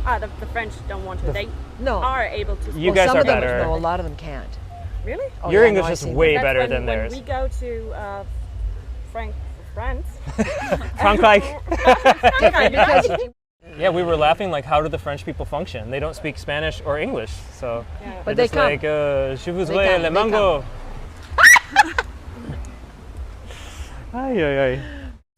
Speaker 5: The French don't want to. They
Speaker 2: No.
Speaker 5: are able to.
Speaker 1: You
Speaker 2: Well,
Speaker 1: guys
Speaker 2: some
Speaker 1: are
Speaker 2: of them,
Speaker 1: better.
Speaker 2: No, a lot of them can't.
Speaker 5: Really?
Speaker 2: Oh,
Speaker 1: Your
Speaker 2: yeah,
Speaker 1: English
Speaker 2: no, I've
Speaker 1: is
Speaker 2: seen
Speaker 1: way
Speaker 2: them.
Speaker 1: better
Speaker 5: when,
Speaker 1: than
Speaker 5: when
Speaker 1: theirs.
Speaker 5: we go to France,
Speaker 1: Frankreich.
Speaker 2: Because
Speaker 1: Yeah, we were laughing like, how do the French people function? They don't speak Spanish or English, so
Speaker 2: But
Speaker 1: they're
Speaker 2: they
Speaker 1: just
Speaker 2: come.
Speaker 1: like, je vous
Speaker 2: They
Speaker 1: veux
Speaker 2: come,
Speaker 1: le
Speaker 2: they
Speaker 1: mango. Ay, ay, ay.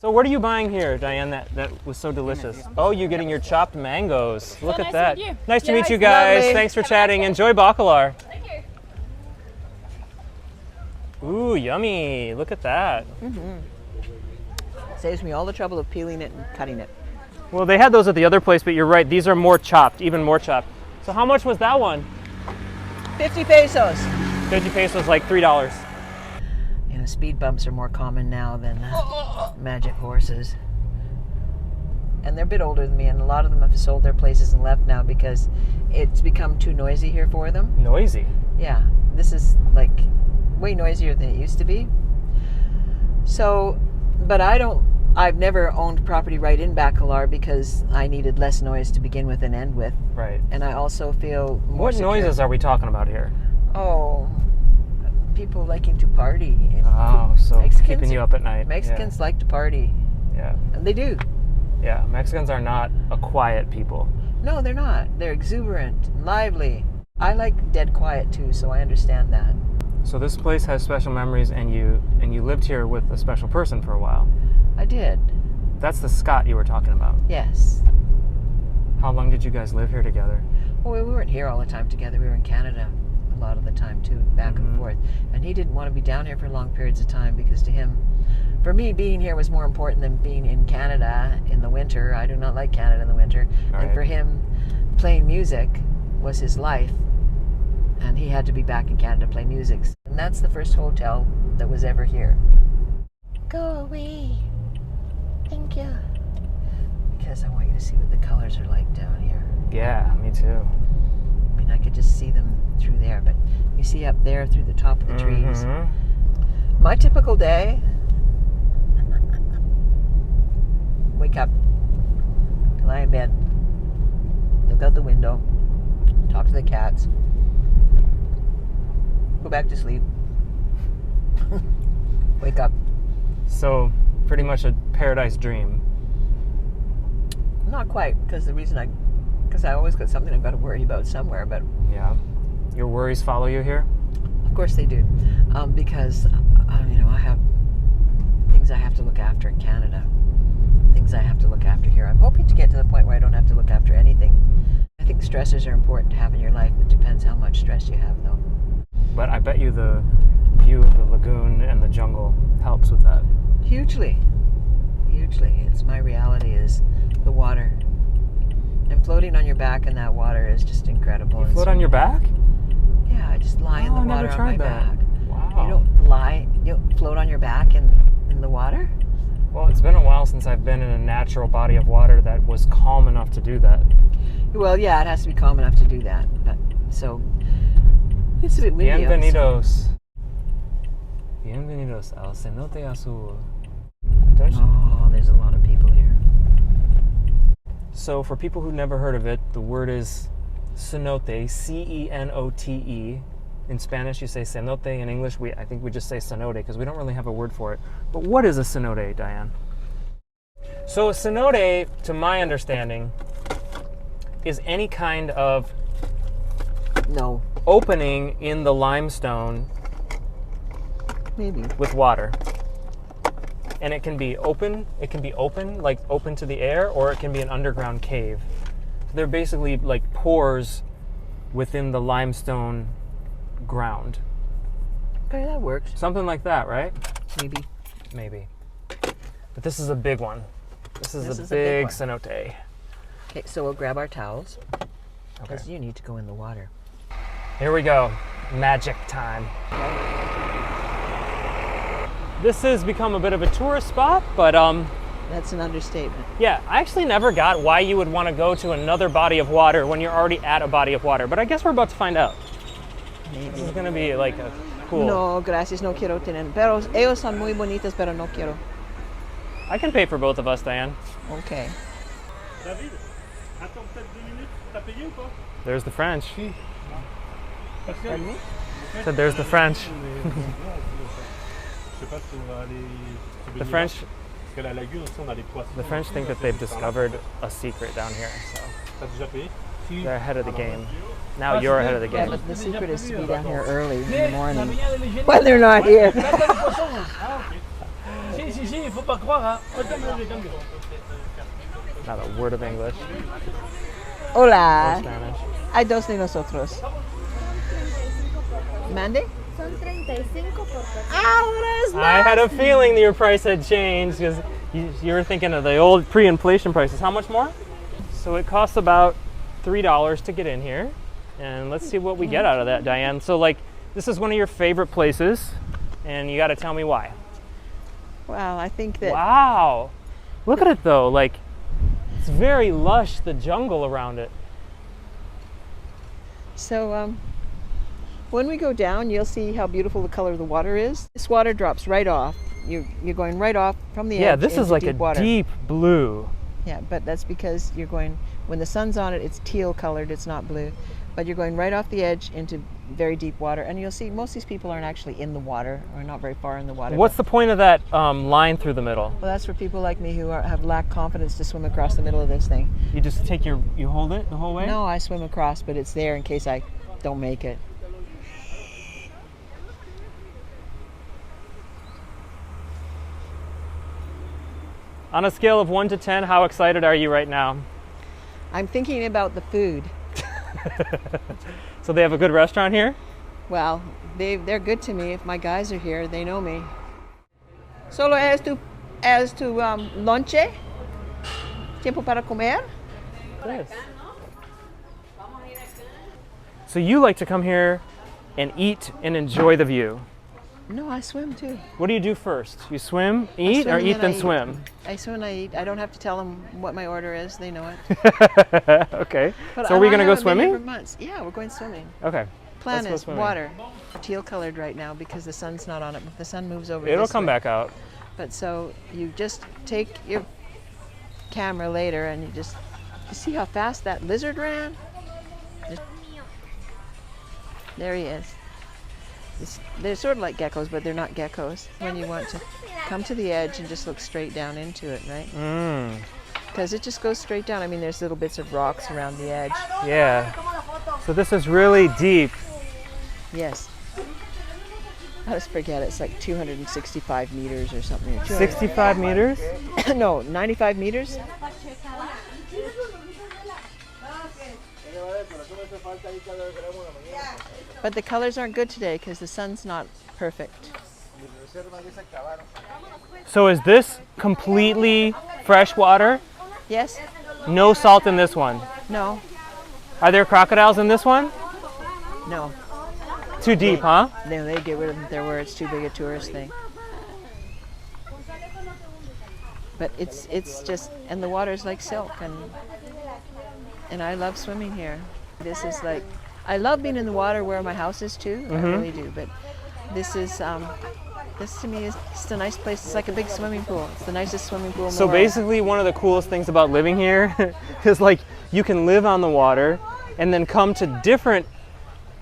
Speaker 1: So what are you buying here, Diane, that was so delicious? Oh, you're getting your chopped mangoes. Look at
Speaker 5: nice
Speaker 1: that.
Speaker 5: to meet you.
Speaker 1: Nice to
Speaker 5: Yeah,
Speaker 1: meet you
Speaker 5: it's
Speaker 1: guys.
Speaker 2: lovely.
Speaker 1: Thanks for chatting. Enjoy Bacalar.
Speaker 5: Thank you.
Speaker 1: Ooh, yummy. Look at that.
Speaker 2: saves me all the trouble of peeling it and cutting it.
Speaker 1: Well, they had those at the other place, but you're right. These are more chopped, even more chopped. So how much was that one?
Speaker 2: 50 pesos.
Speaker 1: 50 pesos, like $3.
Speaker 2: You know, speed bumps are more common now than magic horses. And they're a bit older than me, and a lot of them have sold their places and left now because it's become too noisy here for them.
Speaker 1: Noisy.
Speaker 2: Yeah, this is like way noisier than it used to be. So, but I've never owned property right in Bacalar because I needed less noise to begin with and end with.
Speaker 1: Right.
Speaker 2: And I also feel more
Speaker 1: What
Speaker 2: secure.
Speaker 1: noises are we talking about here?
Speaker 2: Oh, people liking to party.
Speaker 1: Oh, so
Speaker 2: Mexicans-
Speaker 1: keeping you up at night.
Speaker 2: Mexicans like to party,
Speaker 1: Yeah.
Speaker 2: and they do.
Speaker 1: Yeah. Mexicans are not a quiet people.
Speaker 2: No, they're not. They're exuberant and lively. I like dead quiet too, so I understand that.
Speaker 1: So this place has special memories, and you lived here with a special person for a while.
Speaker 2: I did.
Speaker 1: That's the Scott you were talking about.
Speaker 2: Yes.
Speaker 1: How long did you guys live here together?
Speaker 2: Well, we weren't here all the time together. We were in Canada a lot of the time too, back and forth. And he didn't want to be down here for long periods of time because to him, for me, being here was more important than being in Canada in the winter. I do not like Canada in the winter.
Speaker 1: Right.
Speaker 2: And for him, playing music was his life. And he had to be back in Canada to play music. And that's the first hotel that was ever here.
Speaker 4: Go away. Thank you.
Speaker 2: Because I want you to see what the colors are like down here.
Speaker 1: Yeah, me too.
Speaker 2: I mean, I could just see them through there, but you see up there through the top of the trees. My typical day, wake up, lie in bed, look out the window, talk to the cats, go back to sleep, wake up.
Speaker 1: So, pretty much a paradise dream.
Speaker 2: Not quite, because I always got something I've got to worry about somewhere, but
Speaker 1: Yeah. Your worries follow you here?
Speaker 2: of course they do, because I have things I have to look after in Canada, things I have to look after here. I'm hoping to get to the point where I don't have to look after anything. I think stressors are important to have in your life. It depends how much stress you have, though.
Speaker 1: But I bet you the view of the lagoon and the jungle helps with that.
Speaker 2: Hugely. It's my reality is the water. And floating on your back in that water is just incredible.
Speaker 1: You
Speaker 2: And
Speaker 1: float
Speaker 2: so-
Speaker 1: on your back?
Speaker 2: Yeah, I just lie in
Speaker 1: Oh,
Speaker 2: the
Speaker 1: I never
Speaker 2: water on
Speaker 1: tried
Speaker 2: my
Speaker 1: that.
Speaker 2: back.
Speaker 1: Wow.
Speaker 2: You don't lie, you float on your back in the water?
Speaker 1: Well, it's been a while since I've been in a natural body of water that was calm enough to do that.
Speaker 2: Well, yeah, it has to be calm enough to do that. But so it's a bit windy.
Speaker 1: Bienvenidos. Bienvenidos al Cenote Azul. Don't you-
Speaker 2: Oh, there's a lot of people here.
Speaker 1: So, for people who've never heard of it, the word is cenote, C-E-N-O-T-E. In Spanish, you say cenote. In English, I think we just say cenote because we don't really have a word for it. But what is a cenote, Diane? So, a cenote, to my understanding, is any kind of
Speaker 2: No,
Speaker 1: opening in the limestone
Speaker 2: maybe.
Speaker 1: with water. And it can be open, like open to the air, or it can be an underground cave. They're basically like pores within the limestone ground.
Speaker 2: Okay, that works.
Speaker 1: Something like that, right?
Speaker 2: Maybe.
Speaker 1: Maybe. But this is a big one. This is
Speaker 2: This
Speaker 1: a
Speaker 2: is a big
Speaker 1: big
Speaker 2: one.
Speaker 1: cenote.
Speaker 2: Okay, so we'll grab our towels because
Speaker 1: Okay.
Speaker 2: you need to go in the water.
Speaker 1: Here we go. Magic time. This has become a bit of a tourist spot, but
Speaker 2: That's an understatement.
Speaker 1: yeah, I actually never got why you would want to go to another body of water when you're already at a body of water, but I guess we're about to find out. This is gonna be like a cool.
Speaker 2: No, gracias, no quiero tener. Pero ellos son muy bonitas, pero no quiero.
Speaker 1: I can pay for both of us, Diane.
Speaker 2: Okay.
Speaker 7: David, attends peut-être 2 minutes. T'as payé ou pas?
Speaker 1: There's the French.
Speaker 7: Pascal?
Speaker 1: Said there's the French.
Speaker 7: Je sais pas si on va aller se
Speaker 1: The
Speaker 7: baigner
Speaker 1: French,
Speaker 7: là. Parce qu'à la lagune aussi on a des poissons.
Speaker 1: the French think that they've discovered a secret down here, so
Speaker 7: T'as déjà payé?
Speaker 1: they're ahead of the game. Now you're ahead of the
Speaker 2: Yeah,
Speaker 1: game.
Speaker 2: but the secret is to be down here early in the morning when they're not here.
Speaker 3: Si, si, si, il faut pas croire, hein.
Speaker 1: Not a word of English or
Speaker 2: Hola.
Speaker 1: Spanish.
Speaker 2: Hay dos de nosotros. Mande?
Speaker 5: Son 35 por persona.
Speaker 1: I had a feeling that your price had changed because you were thinking of the old pre-inflation prices. How much more? So it costs about $3 to get in here. And let's see what we get out of that, Diane. So like, this is one of your favorite places and you got to tell me why.
Speaker 2: Well, I think that
Speaker 1: Wow. Look at it though. Like, it's very lush, the jungle around it.
Speaker 2: so. When we go down, you'll see how beautiful the color of the water is. This water drops right off. You're going right off from the edge.
Speaker 1: Yeah, this is
Speaker 2: into
Speaker 1: like a
Speaker 2: deep water.
Speaker 1: deep blue.
Speaker 2: Yeah, but that's because you're going, when the sun's on it, it's teal colored, it's not blue. But you're going right off the edge into very deep water. And you'll see most of these people aren't actually in the water or not very far in the water.
Speaker 1: What's the point of that line through the middle?
Speaker 2: Well, that's for people like me who have lack confidence to swim across the middle of this thing.
Speaker 1: You just take you hold it the whole way?
Speaker 2: No, I swim across, but it's there in case I don't make it.
Speaker 1: On a scale of 1 to 10, how excited are you right now?
Speaker 2: I'm thinking about the food.
Speaker 1: So they have a good restaurant here?
Speaker 2: Well, they're good to me. If my guys are here, they know me. Solo as to lonche? Tiempo para comer?
Speaker 1: Yes. So you like to come here and eat and enjoy the view.
Speaker 2: No, I swim too.
Speaker 1: What do you do first? You swim, eat,
Speaker 2: swim
Speaker 1: or
Speaker 2: and
Speaker 1: eat
Speaker 2: then
Speaker 1: then
Speaker 2: I
Speaker 1: swim?
Speaker 2: I swim and I eat. I don't have to tell them what my order is. They know it.
Speaker 1: Okay.
Speaker 2: But
Speaker 1: So are we
Speaker 2: I
Speaker 1: going to go
Speaker 2: haven't been here
Speaker 1: swimming?
Speaker 2: for months. Yeah, we're going swimming.
Speaker 1: Okay.
Speaker 2: Plan
Speaker 1: Let's go
Speaker 2: is
Speaker 1: swimming.
Speaker 2: water. Teal colored right now because the sun's not on it. If the sun moves over,
Speaker 1: It'll
Speaker 2: this
Speaker 1: come
Speaker 2: way.
Speaker 1: back out.
Speaker 2: But so you just take your camera later and you see how fast that lizard ran? There he is. They're sort of like geckos, but they're not geckos. When you want to come to the edge and just look straight down into it, right? Because it just goes straight down. I mean, there's little bits of rocks around the edge.
Speaker 1: Yeah. So this is really deep.
Speaker 2: Yes. I always forget, it's like 265 meters or something.
Speaker 1: 65 meters?
Speaker 2: No, 95 meters. But the colors aren't good today because the sun's not perfect.
Speaker 1: So is this completely fresh water?
Speaker 2: Yes?
Speaker 1: No salt in this one?
Speaker 2: No?
Speaker 1: Are there crocodiles in this one?
Speaker 2: No.
Speaker 1: Too deep, huh?
Speaker 2: No, they get rid of them there where it's too big a tourist thing. But it's just, and the water's like silk, and I love swimming here. This is like, I love being in the water where my house is too. I really do. But this is, this to me is just a nice place. It's like a big swimming pool. It's the nicest swimming pool in the
Speaker 1: So
Speaker 2: world.
Speaker 1: basically one of the coolest things about living here is like you can live on the water and then come to different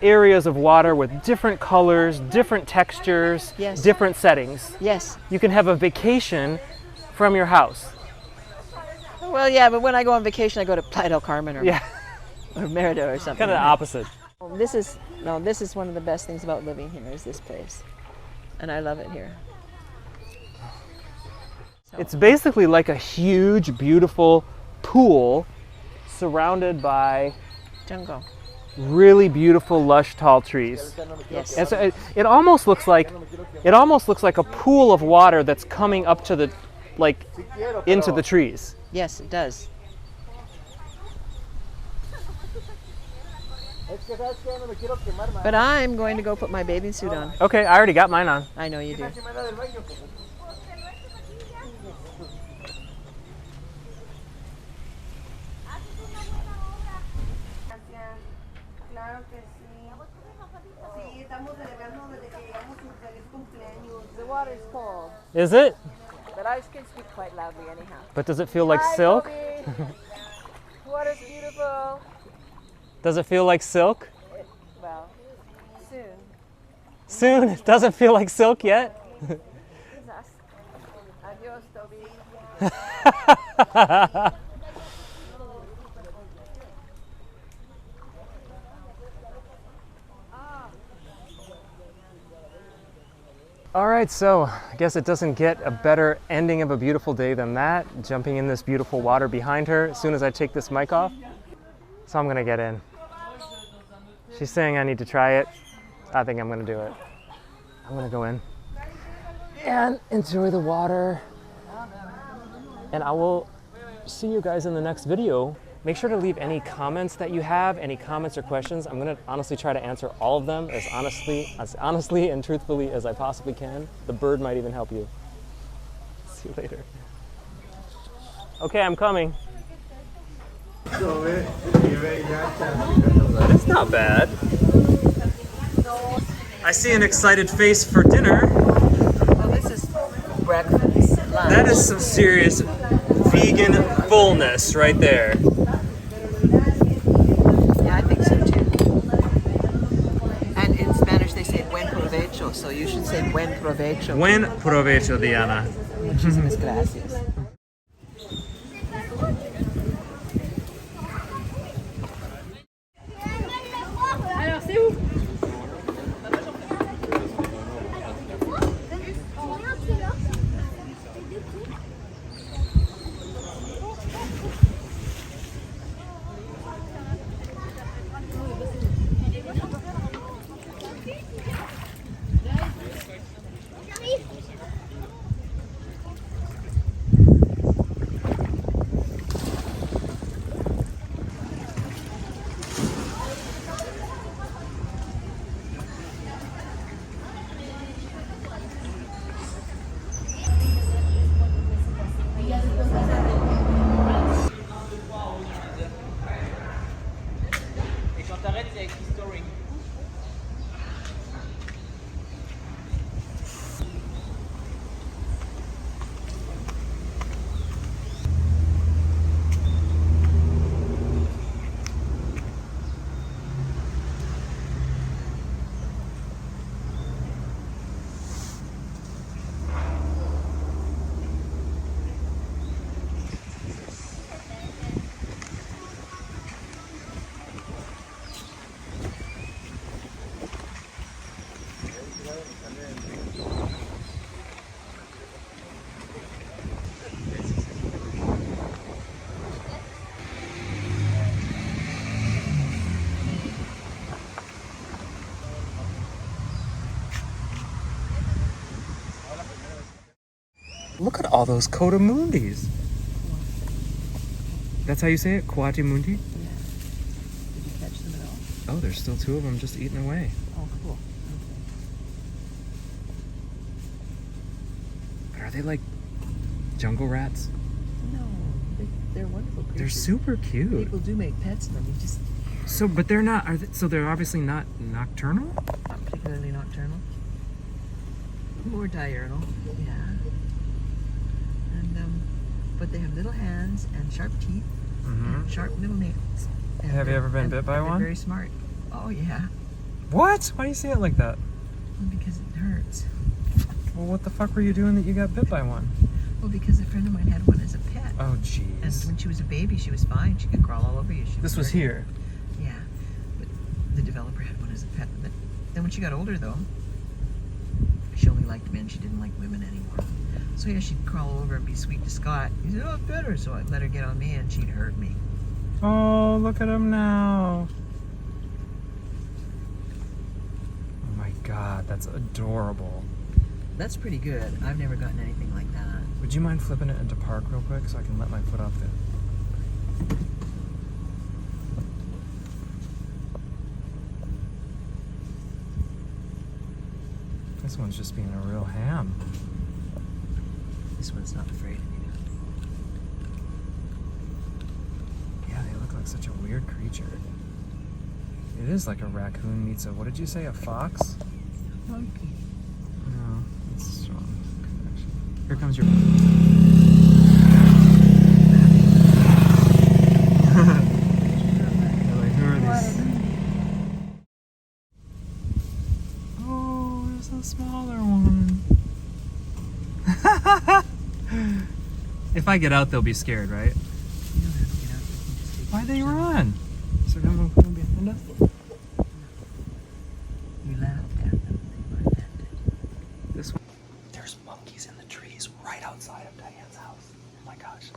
Speaker 1: areas of water with different colors, different textures,
Speaker 2: Yes.
Speaker 1: different settings.
Speaker 2: Yes.
Speaker 1: You can have a vacation from your house.
Speaker 2: Well, yeah, but when I go on vacation, I go to Playa del Carmen or,
Speaker 1: Yeah,
Speaker 2: or Merida or something.
Speaker 1: kind of the opposite.
Speaker 2: This is one of the best things about living here is this place. And I love it here.
Speaker 1: It's basically like a huge, beautiful pool surrounded by
Speaker 2: Jungle.
Speaker 1: really beautiful, lush, tall trees.
Speaker 2: Yes.
Speaker 1: And so it almost looks like a pool of water that's coming up to the, like, into the trees.
Speaker 2: Yes, it does. But I'm going to go put my bathing suit on.
Speaker 1: Okay, I already got mine on.
Speaker 2: I know you do. The water's cold,
Speaker 1: Is it?
Speaker 2: but I can speak quite loudly anyhow.
Speaker 1: But does it feel like silk?
Speaker 2: Water's beautiful.
Speaker 1: Does it feel like silk?
Speaker 2: Well, soon.
Speaker 1: Soon? It doesn't feel like silk yet?
Speaker 2: Adios, Toby.
Speaker 1: All right, so I guess it doesn't get a better ending of a beautiful day than that, jumping in this beautiful water behind her as soon as I take this mic off. So I'm gonna get in. She's saying I need to try it. I think I'm gonna do it. I'm gonna go in and enjoy the water. And I will see you guys in the next video. Make sure to leave any comments that you have, any comments or questions. I'm gonna honestly try to answer all of them as honestly and truthfully as I possibly can. The bird might even help you. See you later. Okay, I'm coming. It's not bad. I see an excited face for dinner.
Speaker 2: Well, this is breakfast. Lunch.
Speaker 1: That is some serious vegan fullness right there.
Speaker 2: Yeah, I think so too. And in Spanish they say buen provecho, so you should say buen provecho.
Speaker 1: Buen provecho, Diana.
Speaker 2: Muchísimas gracias.
Speaker 1: Look at all those coatimundis. That's how you say it? Coatimundi?
Speaker 2: Yeah. Did you catch them at all?
Speaker 1: Oh, there's still 2 of them just eating away.
Speaker 2: Oh, cool.
Speaker 1: But are they like jungle rats?
Speaker 2: No, they're wonderful creatures.
Speaker 1: They're super cute.
Speaker 2: People do make pets of them. You just
Speaker 1: So, but they're not, so they're obviously not nocturnal?
Speaker 2: not particularly nocturnal. More diurnal, yeah. And but they have little hands and sharp teeth and sharp little nails. And
Speaker 1: Have you ever been
Speaker 2: and
Speaker 1: bit by
Speaker 2: they're
Speaker 1: one?
Speaker 2: Very smart. Oh yeah.
Speaker 1: What? Why do you say it like that?
Speaker 2: Well, because it hurts.
Speaker 1: Well, what the fuck were you doing that you got bit by one?
Speaker 2: Well, because a friend of mine had one as a pet.
Speaker 1: Oh,
Speaker 2: And
Speaker 1: jeez.
Speaker 2: when she was a baby, she was fine. She could crawl all over you.
Speaker 1: This was here.
Speaker 2: Yeah. But the developer had one as a pet. But then when she got older, though, she only liked men. She didn't like women anymore. So yeah, she'd crawl over and be sweet to Scott. He said, "Oh, pet her." So I'd let her get on me, and she'd hurt me.
Speaker 1: Oh, look at him now. Oh my God, that's adorable.
Speaker 2: That's pretty good. I've never gotten anything like that.
Speaker 1: Would you mind flipping it into park real quick so I can let my foot off there? This one's just being a real ham.
Speaker 2: This one's not afraid of you.
Speaker 1: Yeah, they look like such a weird creature. It is like a raccoon meets a, what did you say, a fox?
Speaker 2: Monkey.
Speaker 1: No, it's a strong connection. Here comes your... Like, who are these? Oh, there's a smaller one. If I get out, they'll be scared, right? Why they run? Is there someone coming behind us?
Speaker 2: You laughed at them. They were offended.
Speaker 1: This one. There's monkeys in the trees right outside of Diane's house. Oh my gosh.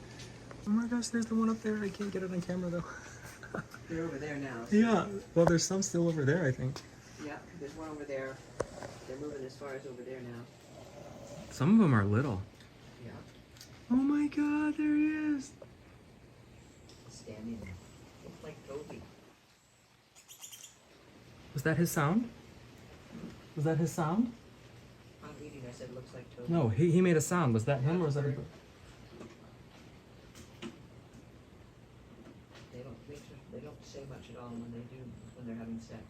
Speaker 1: Oh my gosh, there's the one up there. I can't get it on camera though.
Speaker 2: They're over there now.
Speaker 1: Yeah. Well, there's some still over there, I think.
Speaker 2: Yeah, there's one over there. They're moving as far as over there now.
Speaker 1: Some of them are little.
Speaker 2: Yeah.
Speaker 1: Oh my God, there he is.
Speaker 2: Standing there. Looks like Toby.
Speaker 1: Was that his sound? Was that his sound?
Speaker 2: I'm eating. I said looks like Toby.
Speaker 1: No, he made a sound. Was that him or was that?
Speaker 2: They don't say much at all when they do when they're having sex.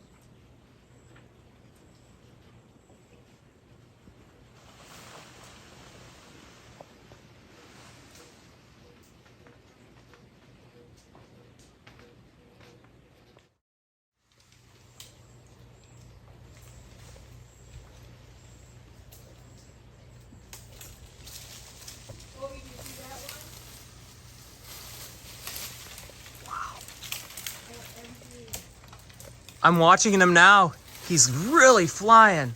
Speaker 1: I'm watching him now. He's really flying.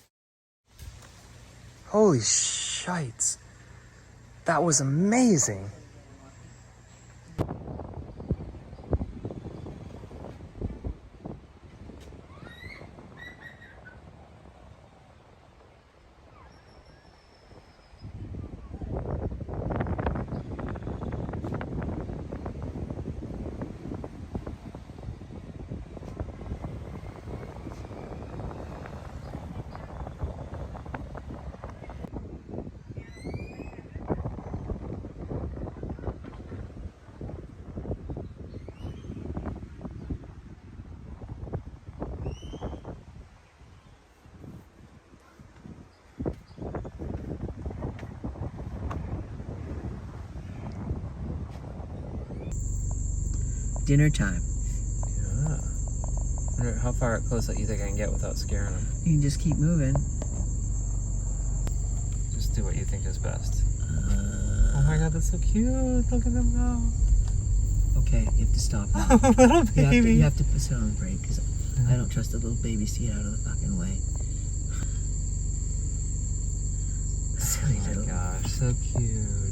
Speaker 1: Holy shites. That was amazing.
Speaker 2: Dinner time.
Speaker 1: Yeah. I wonder how far close that you think I can get without scaring him?
Speaker 2: You can just keep moving.
Speaker 1: Just do what you think is best. Oh my God, that's so cute. Look at them go.
Speaker 2: Okay, you have to stop now.
Speaker 1: Little baby.
Speaker 2: You have to put it on break because I don't trust the little babies to get out of the fucking way. Silly
Speaker 1: Oh
Speaker 2: little.
Speaker 1: my gosh, so cute.